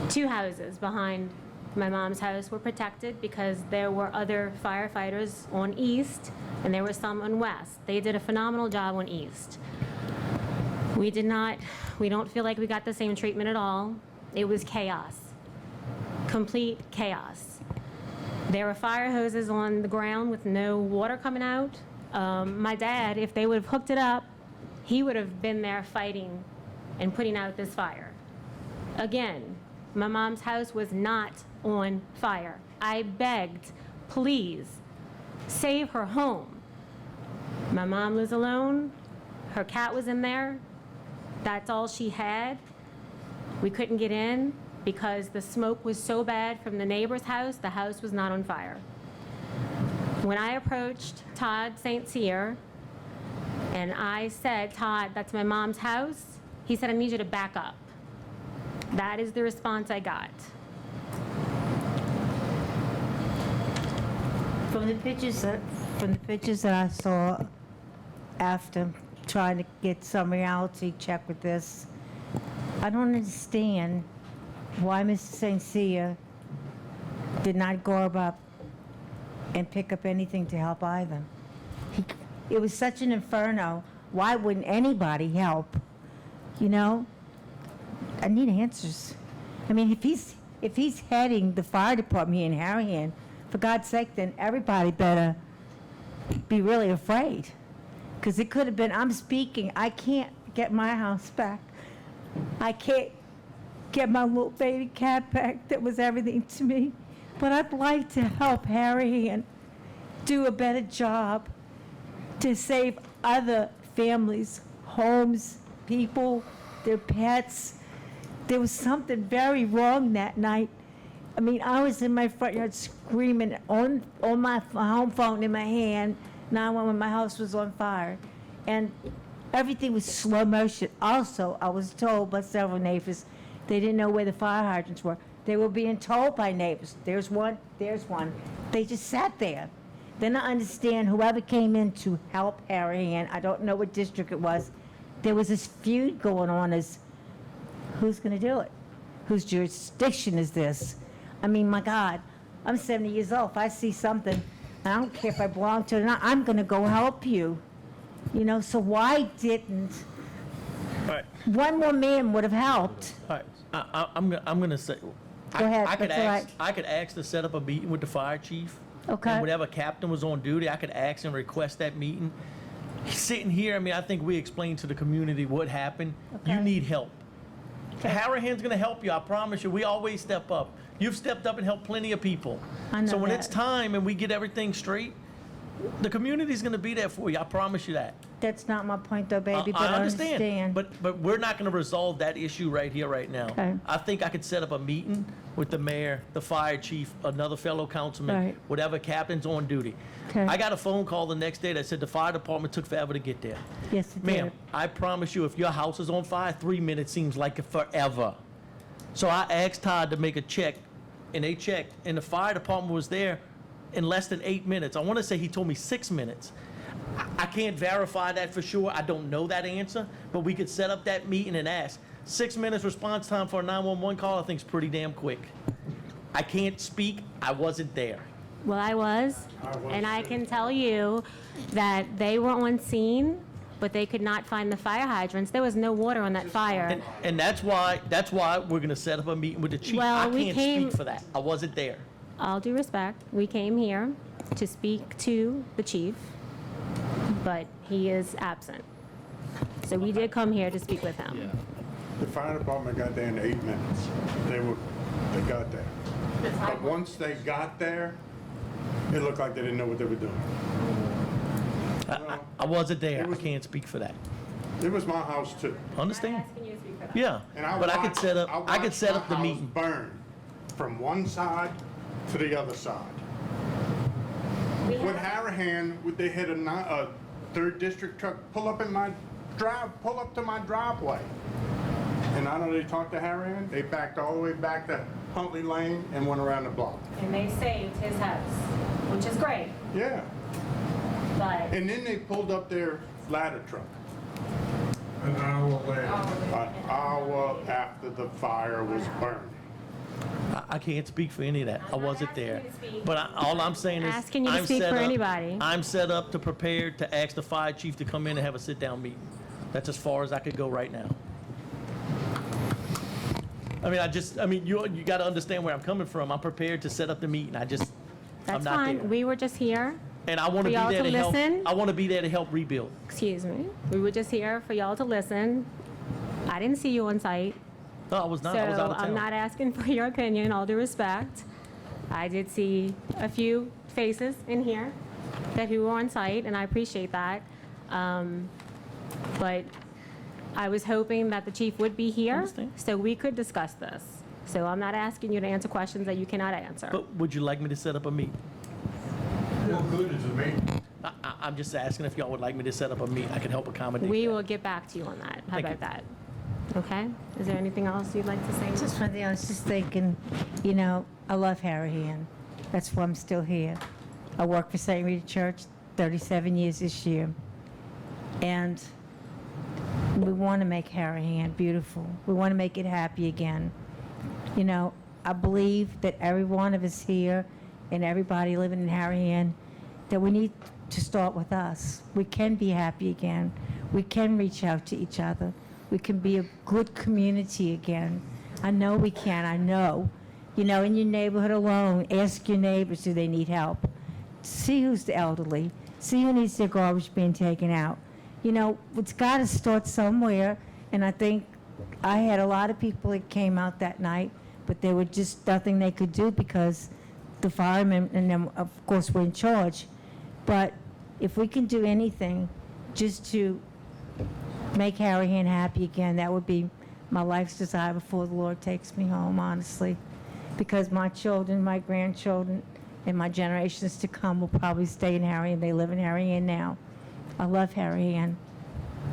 [SPEAKER 2] 2 houses behind my mom's house were protected because there were other firefighters on East and there were some on West. They did a phenomenal job on East. We don't feel like we got the same treatment at all. It was chaos, complete chaos. There were fire hoses on the ground with no water coming out. My dad, if they would have hooked it up, he would have been there fighting and putting out this fire. Again, my mom's house was not on fire. I begged, please, save her home. My mom was alone. Her cat was in there. That's all she had. We couldn't get in because the smoke was so bad from the neighbor's house, the house was not on fire. When I approached Todd St. Cyr and I said, Todd, that's my mom's house, he said, I need you to back up. That is the response I got.
[SPEAKER 16] From the pictures that I saw after trying to get some reality check with this, I don't understand why Mr. St. Cyr did not go up and pick up anything to help either. It was such an inferno. Why wouldn't anybody help? You know? I need answers. I mean, if he's heading the fire department here in Harahan, for God's sake, then everybody better be really afraid. Because it could have been, I'm speaking, I can't get my house back. I can't get my little baby cat back that was everything to me. But I'd like to help Harahan do a better job to save other families, homes, people, their pets. There was something very wrong that night. I mean, I was in my front yard screaming on my home phone in my hand, 911 when my house was on fire. And everything was slow motion. Also, I was told by several neighbors, they didn't know where the fire hydrants were. They were being told by neighbors, there's one, there's one. They just sat there. Then I understand whoever came in to help Harahan, I don't know what district it was, there was this feud going on as, who's going to do it? Whose jurisdiction is this? I mean, my God, I'm 70 years old. If I see something, I don't care if I belong to it or not, I'm going to go help you. You know, so why didn't
[SPEAKER 4] All right,
[SPEAKER 16] one more man would have helped?
[SPEAKER 4] all right. I'm gonna say.
[SPEAKER 16] Go ahead,
[SPEAKER 4] I could
[SPEAKER 16] that's all
[SPEAKER 4] ask.
[SPEAKER 16] right.
[SPEAKER 4] I could ask to set up a meeting with the fire chief.
[SPEAKER 16] Okay.
[SPEAKER 4] And whatever captain was on duty, I could ask and request that meeting. Sitting here, I mean, I think we explained to the community what happened. You
[SPEAKER 16] Okay.
[SPEAKER 4] need help. Harahan's gonna help you, I promise you. We always step up. You've stepped up and helped plenty of people.
[SPEAKER 16] I know
[SPEAKER 4] So when
[SPEAKER 16] that.
[SPEAKER 4] it's time and we get everything straight, the community's gonna be there for you, I promise you that.
[SPEAKER 16] That's not my point though, baby, but
[SPEAKER 4] I
[SPEAKER 16] I
[SPEAKER 4] understand,
[SPEAKER 16] understand.
[SPEAKER 4] but we're not gonna resolve that issue right here, right now.
[SPEAKER 16] Okay.
[SPEAKER 4] I think I could set up a meeting with the mayor, the fire chief, another fellow councilman,
[SPEAKER 16] Right.
[SPEAKER 4] whatever captain's on duty.
[SPEAKER 16] Okay.
[SPEAKER 4] I got a phone call the next day that said the fire department took forever to get there.
[SPEAKER 16] Yes, it
[SPEAKER 4] Ma'am,
[SPEAKER 16] did.
[SPEAKER 4] I promise you, if your house is on fire, 3 minutes seems like forever. So I asked Todd to make a check, and they checked, and the fire department was there in less than 8 minutes. I want to say he told me 6 minutes. I can't verify that for sure. I don't know that answer, but we could set up that meeting and ask. 6 minutes response time for a 911 call, I think is pretty damn quick. I can't speak. I wasn't there.
[SPEAKER 2] Well, I was, and I can tell you that they were on scene, but they could not find the fire hydrants. There was no water on that fire.
[SPEAKER 4] And that's why we're going to set up a meeting with the chief.
[SPEAKER 2] Well,
[SPEAKER 4] I
[SPEAKER 2] we
[SPEAKER 4] can't
[SPEAKER 2] came-
[SPEAKER 4] speak for that. I wasn't there.
[SPEAKER 2] All due respect, we came here to speak to the chief, but he is absent. So we did come here to speak with him.
[SPEAKER 11] The fire department got there in 8 minutes. They got there. But once they got there, it looked like they didn't know what they were doing.
[SPEAKER 4] I wasn't there. I can't speak for that.
[SPEAKER 11] It was my house too.
[SPEAKER 4] Understand? Yeah,
[SPEAKER 11] And I
[SPEAKER 4] but I could
[SPEAKER 11] watched-
[SPEAKER 4] set
[SPEAKER 11] I
[SPEAKER 4] up, I could
[SPEAKER 11] watched
[SPEAKER 4] set
[SPEAKER 11] my
[SPEAKER 4] up the
[SPEAKER 11] house
[SPEAKER 4] meeting.
[SPEAKER 11] burn from one side to the other side. With Harahan, they had a 3rd district truck pull up to my driveway. And I know they talked to Harahan, they backed all the way back to Huntley Lane and went around the block.
[SPEAKER 2] And they saved his house, which is great,
[SPEAKER 11] Yeah.
[SPEAKER 2] but
[SPEAKER 11] And then they pulled up their ladder truck. An hour later. An hour after the fire was burned.
[SPEAKER 4] I can't speak for any of that. I wasn't there. But all I'm saying is.
[SPEAKER 2] Asking you to
[SPEAKER 4] I'm
[SPEAKER 2] speak
[SPEAKER 4] set
[SPEAKER 2] for
[SPEAKER 4] up-
[SPEAKER 2] anybody.
[SPEAKER 4] I'm set up to prepare to ask the fire chief to come in and have a sit-down meeting. That's as far as I could go right now. You got to understand where I'm coming from. I'm prepared to set up the meeting. I'm
[SPEAKER 2] that's
[SPEAKER 4] not
[SPEAKER 2] fine.
[SPEAKER 4] there.
[SPEAKER 2] We were just here,
[SPEAKER 4] And I want to
[SPEAKER 2] for
[SPEAKER 4] be
[SPEAKER 2] y'all
[SPEAKER 4] there
[SPEAKER 2] to
[SPEAKER 4] to help.
[SPEAKER 2] listen.
[SPEAKER 4] I want to be there to help rebuild.
[SPEAKER 2] excuse me, we were just here for y'all to listen. I didn't see you on site.
[SPEAKER 4] No, I was not. I was out
[SPEAKER 2] So
[SPEAKER 4] of town.
[SPEAKER 2] I'm not asking for your opinion, all due respect. I did see a few faces in here who were on site, and I appreciate that. But I was hoping that the chief would be here,
[SPEAKER 4] Understand.
[SPEAKER 2] so we could discuss this. So I'm not asking you to answer questions that you cannot answer.
[SPEAKER 4] But would you like me to set up a meeting?
[SPEAKER 11] What good is a meeting?
[SPEAKER 4] I'm just asking if y'all would like me to set up a meeting. I can help accommodate
[SPEAKER 2] We
[SPEAKER 4] that.
[SPEAKER 2] will get back to you on that. How
[SPEAKER 4] Thank
[SPEAKER 2] about
[SPEAKER 4] you.
[SPEAKER 2] that? Okay? Is there anything else you'd like to say?
[SPEAKER 16] Just one thing, I was just thinking, I love Harahan. That's why I'm still here. I work for St. Rita Church 37 years this year. And we want to make Harahan beautiful. We want to make it happy again. I believe that every one of us here and everybody living in Harahan, that we need to start with us. We can be happy again. We can reach out to each other. We can be a good community again. I know we can, I know. In your neighborhood alone, ask your neighbors, do they need help? See who's the elderly. See who needs their garbage being taken out. It's got to start somewhere, and I think I had a lot of people that came out that night, but there was just nothing they could do because the firemen and them, of course, were in charge. But if we can do anything just to make Harahan happy again, that would be my life's desire before the Lord takes me home, honestly. Because my children, my grandchildren, and my generations to come will probably stay in Harahan. They live in Harahan now. I love Harahan,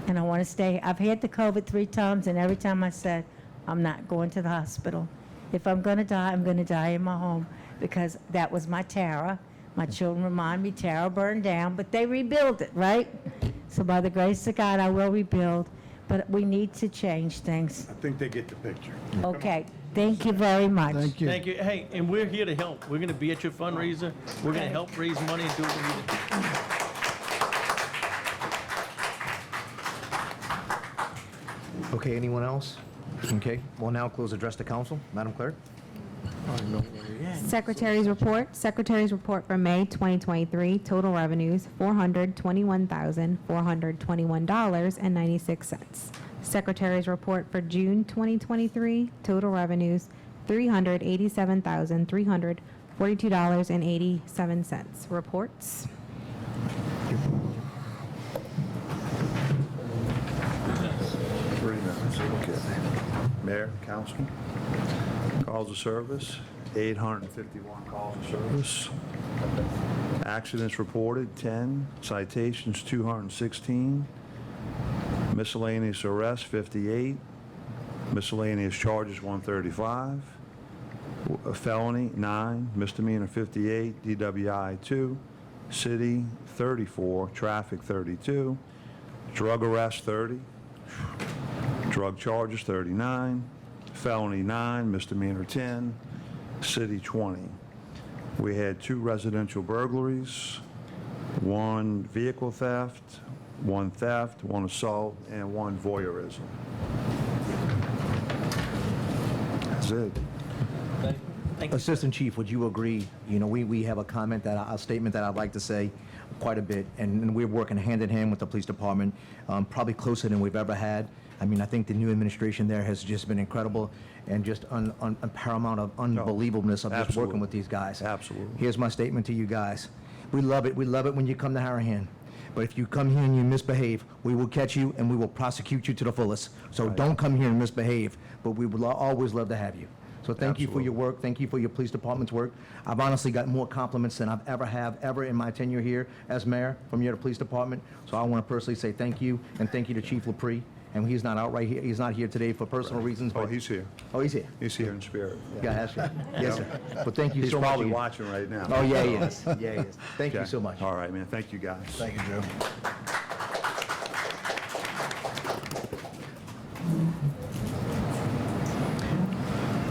[SPEAKER 16] and I want to stay. I've had the COVID 3 times, and every time I said, I'm not going to the hospital. If I'm going to die, I'm going to die in my home, because that was my Tara. My children remind me Tara burned down, but they rebuilt it, right? So by the grace of God, I will rebuild, but we need to change things.
[SPEAKER 11] I think they get the picture.
[SPEAKER 16] Okay, thank you very much.
[SPEAKER 8] Thank you.
[SPEAKER 4] Thank you. Hey, and we're here to help. We're going to be at your fundraiser. We're going to help raise money and do what we need to do.
[SPEAKER 1] Okay, anyone else? Okay, we'll now close address to council. Madam Clerk?
[SPEAKER 17] Secretary's report. Secretary's report for May 2023. Total revenues, $421,421.96. Secretary's report for June 2023. Total revenues, $387,342.87. Reports.
[SPEAKER 9] Mayor, Council, calls of service, 851 calls of service. Accidents reported, 10. Citations, 216. Miscellaneous arrests, 58. Miscellaneous charges, 135. A felony, 9. Misdemeanor, 58. DWI, 2. city 34, traffic 32, drug arrest 30, drug charges 39, felony 9, misdemeanor 10, city 20. We had 2 residential burglaries, 1 vehicle theft, 1 assault, and 1 voyeurism. That's it.
[SPEAKER 1] Assistant Chief, would you agree, you know, we have a statement that I'd like to say quite a bit, and we're working hand in hand with the police department, probably closer than we've ever had. I mean, I think the new administration there has just been incredible and just a paramount of unbelievableness of just working with these guys.
[SPEAKER 9] Absolutely.
[SPEAKER 1] Here's my statement to you guys. We love it when you come to Harahan. But if you come here and you misbehave, we will catch you and we will prosecute you to the fullest. So don't come here and misbehave, but we would always love to have you. So thank you for your work. Thank you for your police department's work. I've honestly got more compliments than I've ever in my tenure here as mayor from your police department. So I want to personally say thank you, and thank you to Chief LaPree. And he's not out right here. He's not here today for personal reasons.
[SPEAKER 9] Oh,
[SPEAKER 1] But
[SPEAKER 9] he's here.
[SPEAKER 1] Oh, he's here.
[SPEAKER 9] He's here in spirit.
[SPEAKER 1] Yeah, that's right. Yes, sir. But thank you
[SPEAKER 9] He's
[SPEAKER 1] so much.
[SPEAKER 9] probably
[SPEAKER 1] again.
[SPEAKER 9] watching right now.
[SPEAKER 1] Oh, yeah, he is. Yeah, he is. Thank you
[SPEAKER 9] Okay.
[SPEAKER 1] so much.
[SPEAKER 9] All right, man. Thank you, guys.
[SPEAKER 8] Thank you, Joe.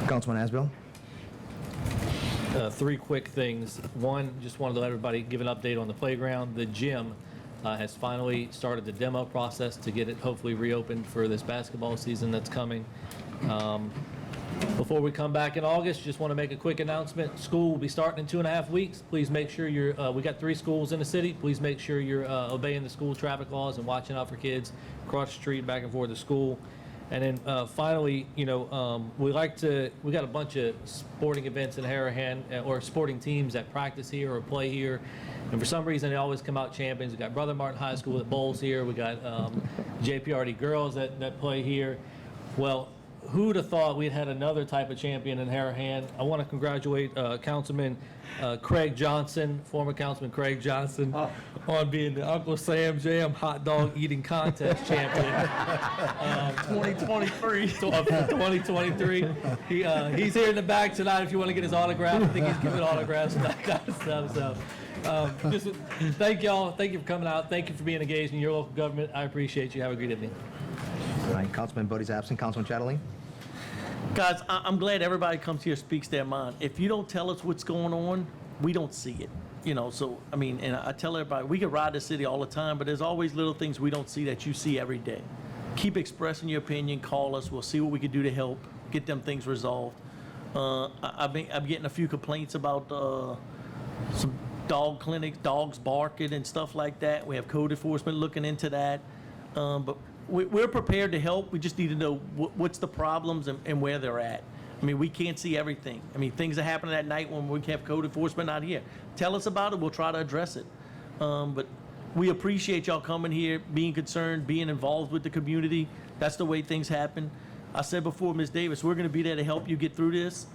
[SPEAKER 1] Councilman Asbill?
[SPEAKER 3] 3 quick things. One, just wanted to let everybody give an update on the playground. The gym has finally started the demo process to get it hopefully reopened for this basketball season that's coming. Before we come back in August, just want to make a quick announcement. School will be starting in 2.5 weeks. Please make sure we got 3 schools in the city. Please make sure you're obeying the school traffic laws and watching out for kids across the street, back and forth to school. And then finally, you know, we got a bunch of sporting events in Harahan, or sporting teams that practice here or play here. And for some reason, they always come out champions. We got Brother Martin High School that bowls here. We got JPRD girls that play here. Well, who'd have thought we'd had another type of champion in Harahan? I want to congratulate Councilman Craig Johnson, former Councilman Craig Johnson, on being the Uncle Sam Jam hot dog eating contest champion.
[SPEAKER 4] 2023.
[SPEAKER 3] 2023. He's here in the back tonight if you want to get his autograph. I think he's giving autographs and that kind of stuff. So just thank y'all. Thank you for coming out. Thank you for being engaged in your local government. I appreciate you. Have a great evening.
[SPEAKER 1] All right, Councilman Buddy's absent. Councilman Chatterley?
[SPEAKER 4] Guys, I'm glad everybody comes here, speaks their mind. If you don't tell us what's going on, we don't see it. You know, so, I mean, and I tell everybody, we can ride the city all the time, but there's always little things we don't see that you see every day. Keep expressing your opinion, call us, we'll see what we can do to help, get them things resolved. I'm getting a few complaints about some dog clinics, dogs barking and stuff like that. We have code enforcement looking into that. But we're prepared to help. We just need to know what's the problems and where they're at. I mean, we can't see everything. I mean, things are happening at night when we have code enforcement not here. Tell us about it. We'll try to address it. But we appreciate y'all coming here, being concerned, being involved with the community. That's the way things happen. I said before, Ms. Davis, we're going to be there to help you get through this.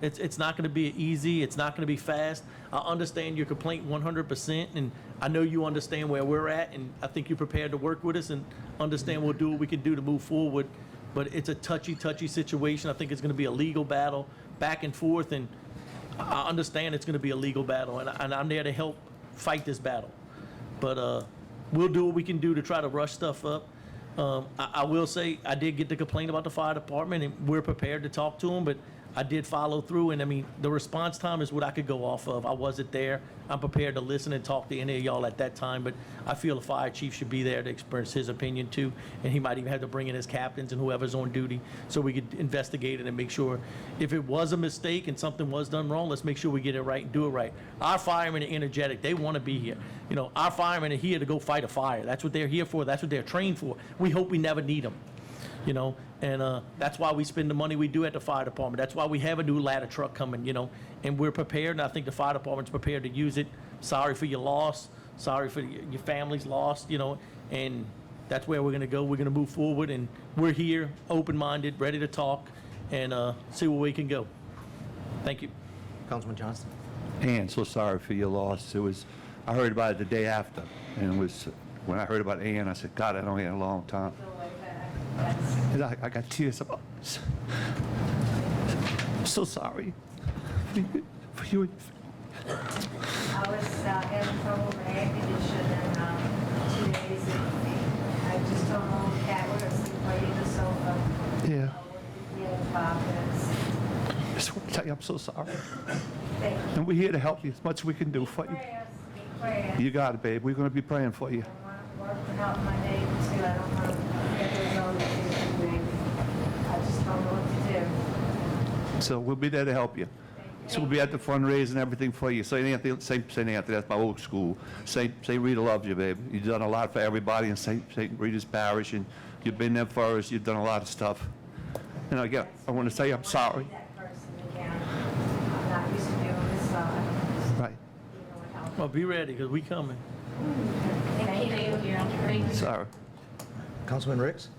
[SPEAKER 4] It's not going to be easy. It's not going to be fast. I understand your complaint 100%, and I know you understand where we're at, and I think you're prepared to work with us and understand we'll do what we can do to move forward. But it's a touchy situation. I think it's going to be a legal battle back and forth, and I understand it's going to be a legal battle, and I'm there to help fight this battle. But we'll do what we can do to try to rush stuff up. I will say I did get the complaint about the fire department, and we're prepared to talk to them, but I did follow through, and I mean, the response time is what I could go off of. I wasn't there. I'm prepared to listen and talk to any of y'all at that time, but I feel the fire chief should be there to express his opinion too, and he might even have to bring in his captains and whoever's on duty so we could investigate it and make sure if it was a mistake and something was done wrong, let's make sure we get it right and do it right. Our firemen are energetic. They want to be here. You know, our firemen are here to go fight a fire. That's what they're here for. That's what they're trained for. We hope we never need them. You know, and that's why we spend the money we do at the fire department. That's why we have a new ladder truck coming, you know, and we're prepared, and I think the fire department's prepared to use it. Sorry for your loss. Sorry for your family's loss, you know, and that's where we're going to go. We're going to move forward, and we're here, open-minded, ready to talk, and see where we can go. Thank you.
[SPEAKER 1] Councilman Johnson?
[SPEAKER 9] Ann, so sorry for your loss. I heard about it the day after, and it was, when I heard about Ann, I said, God, I don't hear in a long time. And I got tears about this. I'm so sorry for you.
[SPEAKER 2] I was in
[SPEAKER 9] tell you I'm so sorry. And we're here to help you as much as we can do for you. You got it, babe. We're going to be praying for you.
[SPEAKER 2] Work to help my neighbors too. I don't want to get those older kids maybe. I just don't know what to do.
[SPEAKER 9] So we'll be there to help you. So we'll be at the fundraising and everything for you. St. Anthony, St. Anthony, that's my old school. St. Rita loves you, babe. You've done a lot for everybody in St. Rita's Parish, and you've been there for us. You've done a lot of stuff. And again, I want to say I'm sorry.
[SPEAKER 2] That person again. I'm not used to doing this side.
[SPEAKER 9] Right.
[SPEAKER 4] Well, be ready, because we coming.
[SPEAKER 2] Thank you.
[SPEAKER 9] Sorry.
[SPEAKER 1] Councilman Ricks?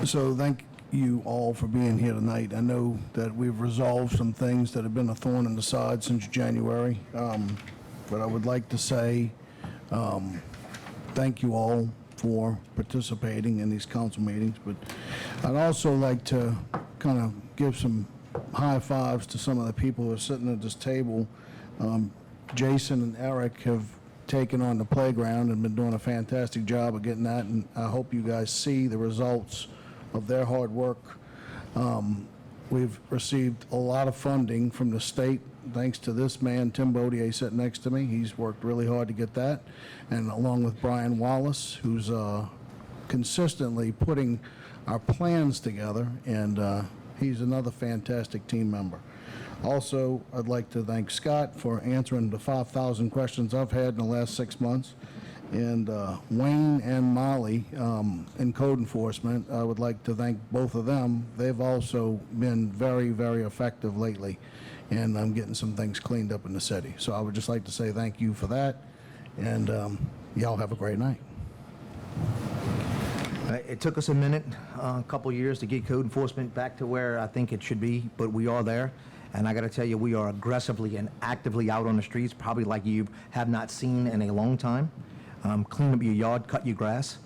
[SPEAKER 8] So thank you all for being here tonight. I know that we've resolved some things that have been a thorn in the side since January, but I would like to say thank you all for participating in these council meetings, but I'd also like to kind of give some high fives to some of the people who are sitting at this table. Jason and Eric have taken on the playground and been doing a fantastic job of getting that, and I hope you guys see the results of their hard work. We've received a lot of funding from the state, thanks to this man, Tim Bodier, sitting next to me. He's worked really hard to get that, and along with Brian Wallace, who's consistently putting our plans together, and he's another fantastic team member. Also, I'd like to thank Scott for answering the 5,000 questions I've had in the last 6 months. And Wayne and Molly in code enforcement, I would like to thank both of them. They've also been very, very effective lately, and I'm getting some things cleaned up in the city. So I would just like to say thank you for that, and y'all have a great night.
[SPEAKER 1] It took us a minute, a couple years to get code enforcement back to where I think it should be, but we are there. And I got to tell you, we are aggressively and actively out on the streets, probably like you have not seen in a long time. Clean up your yard, cut your grass.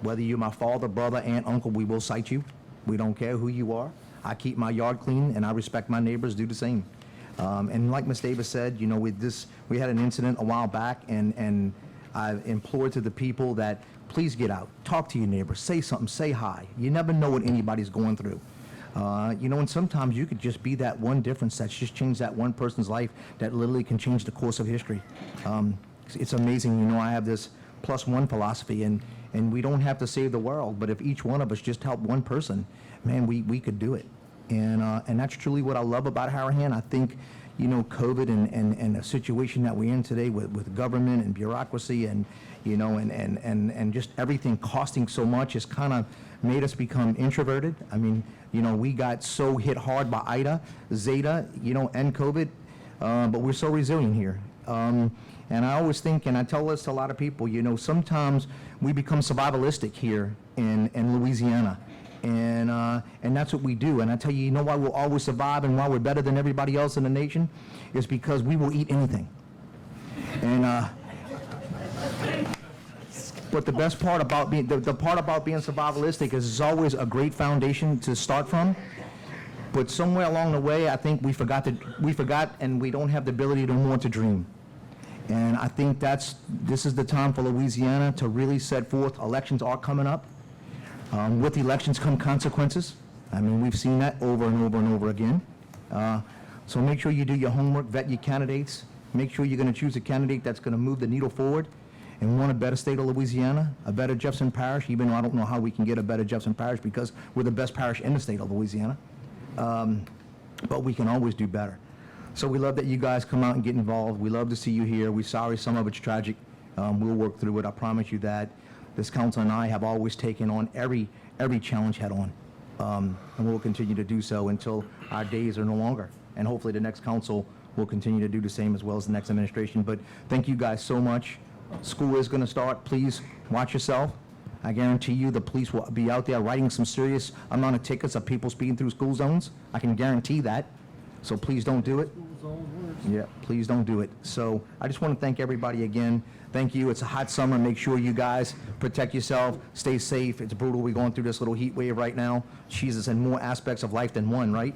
[SPEAKER 1] Whether you're my father, brother, aunt, uncle, we will cite you. We don't care who you are. I keep my yard clean, and I respect my neighbors, do the same. And like Ms. Davis said, you know, we had an incident a while back, and I implored to the people that please get out, talk to your neighbors, say something, say hi. You never know what anybody's going through. You know, and sometimes you could just be that one difference that's just changed that one person's life that literally can change the course of history. It's amazing. You know, I have this +1 philosophy, and we don't have to save the world, but if each one of us just helped one person, man, we could do it. And that's truly what I love about Harahan. I think, you know, COVID and the situation that we're in today with government and bureaucracy and, you know, and just everything costing so much has kind of made us become introverted. I mean, you know, we got so hit hard by Ida, Zeta, you know, and COVID, but we're so resilient here. And I always think, and I tell this to a lot of people, you know, sometimes we become survivalistic here in Louisiana. And that's what we do. And I tell you, you know why we'll always survive and why we're better than everybody else in the nation? Is because we will eat anything. And but the best part about being, the part about being survivalistic is it's always a great foundation to start from. But somewhere along the way, I think we forgot and we don't have the ability no more to dream. And I think this is the time for Louisiana to really set forth. Elections are coming up. With elections come consequences. I mean, we've seen that over and over and over again. So make sure you do your homework, vet your candidates. Make sure you're going to choose a candidate that's going to move the needle forward and want a better state of Louisiana, a better Jefferson Parish, even though I don't know how we can get a better Jefferson Parish because we're the best parish in the state of Louisiana. But we can always do better. So we love that you guys come out and get involved. We love to see you here. We're sorry some of it's tragic. We'll work through it. I promise you that. This council and I have always taken on every challenge head on. And we'll continue to do so until our days are no longer. And hopefully the next council will continue to do the same as well as the next administration. But thank you guys so much. School is going to start. Please watch yourself. I guarantee you the police will be out there writing some serious amount of tickets of people speeding through school zones. I can guarantee that. So please don't do it. Yeah, please don't do it. So I just want to thank everybody again. Thank you. It's a hot summer. Make sure you guys protect yourself. Stay safe. It's brutal. We're going through this little heat wave right now. Jesus, in more aspects of life than one, right?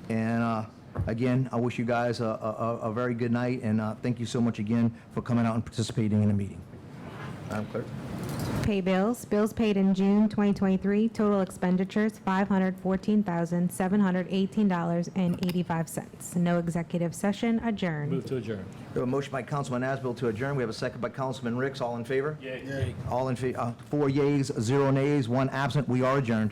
[SPEAKER 1] And again, I wish you guys a very good night. And thank you so much again for coming out and participating in the meeting. Madam Clerk.
[SPEAKER 17] Pay bills. Bills paid in June 2023, total expenditures $514,718.85. No executive session, adjourned.
[SPEAKER 3] Move to adjourn.
[SPEAKER 1] We have a motion by Councilman Asbill to adjourn. We have a second by Councilman Ricks. All in favor?
[SPEAKER 3] Yay.
[SPEAKER 1] All in favor, 4 yeas, 0 nays, 1 absent. We are adjourned.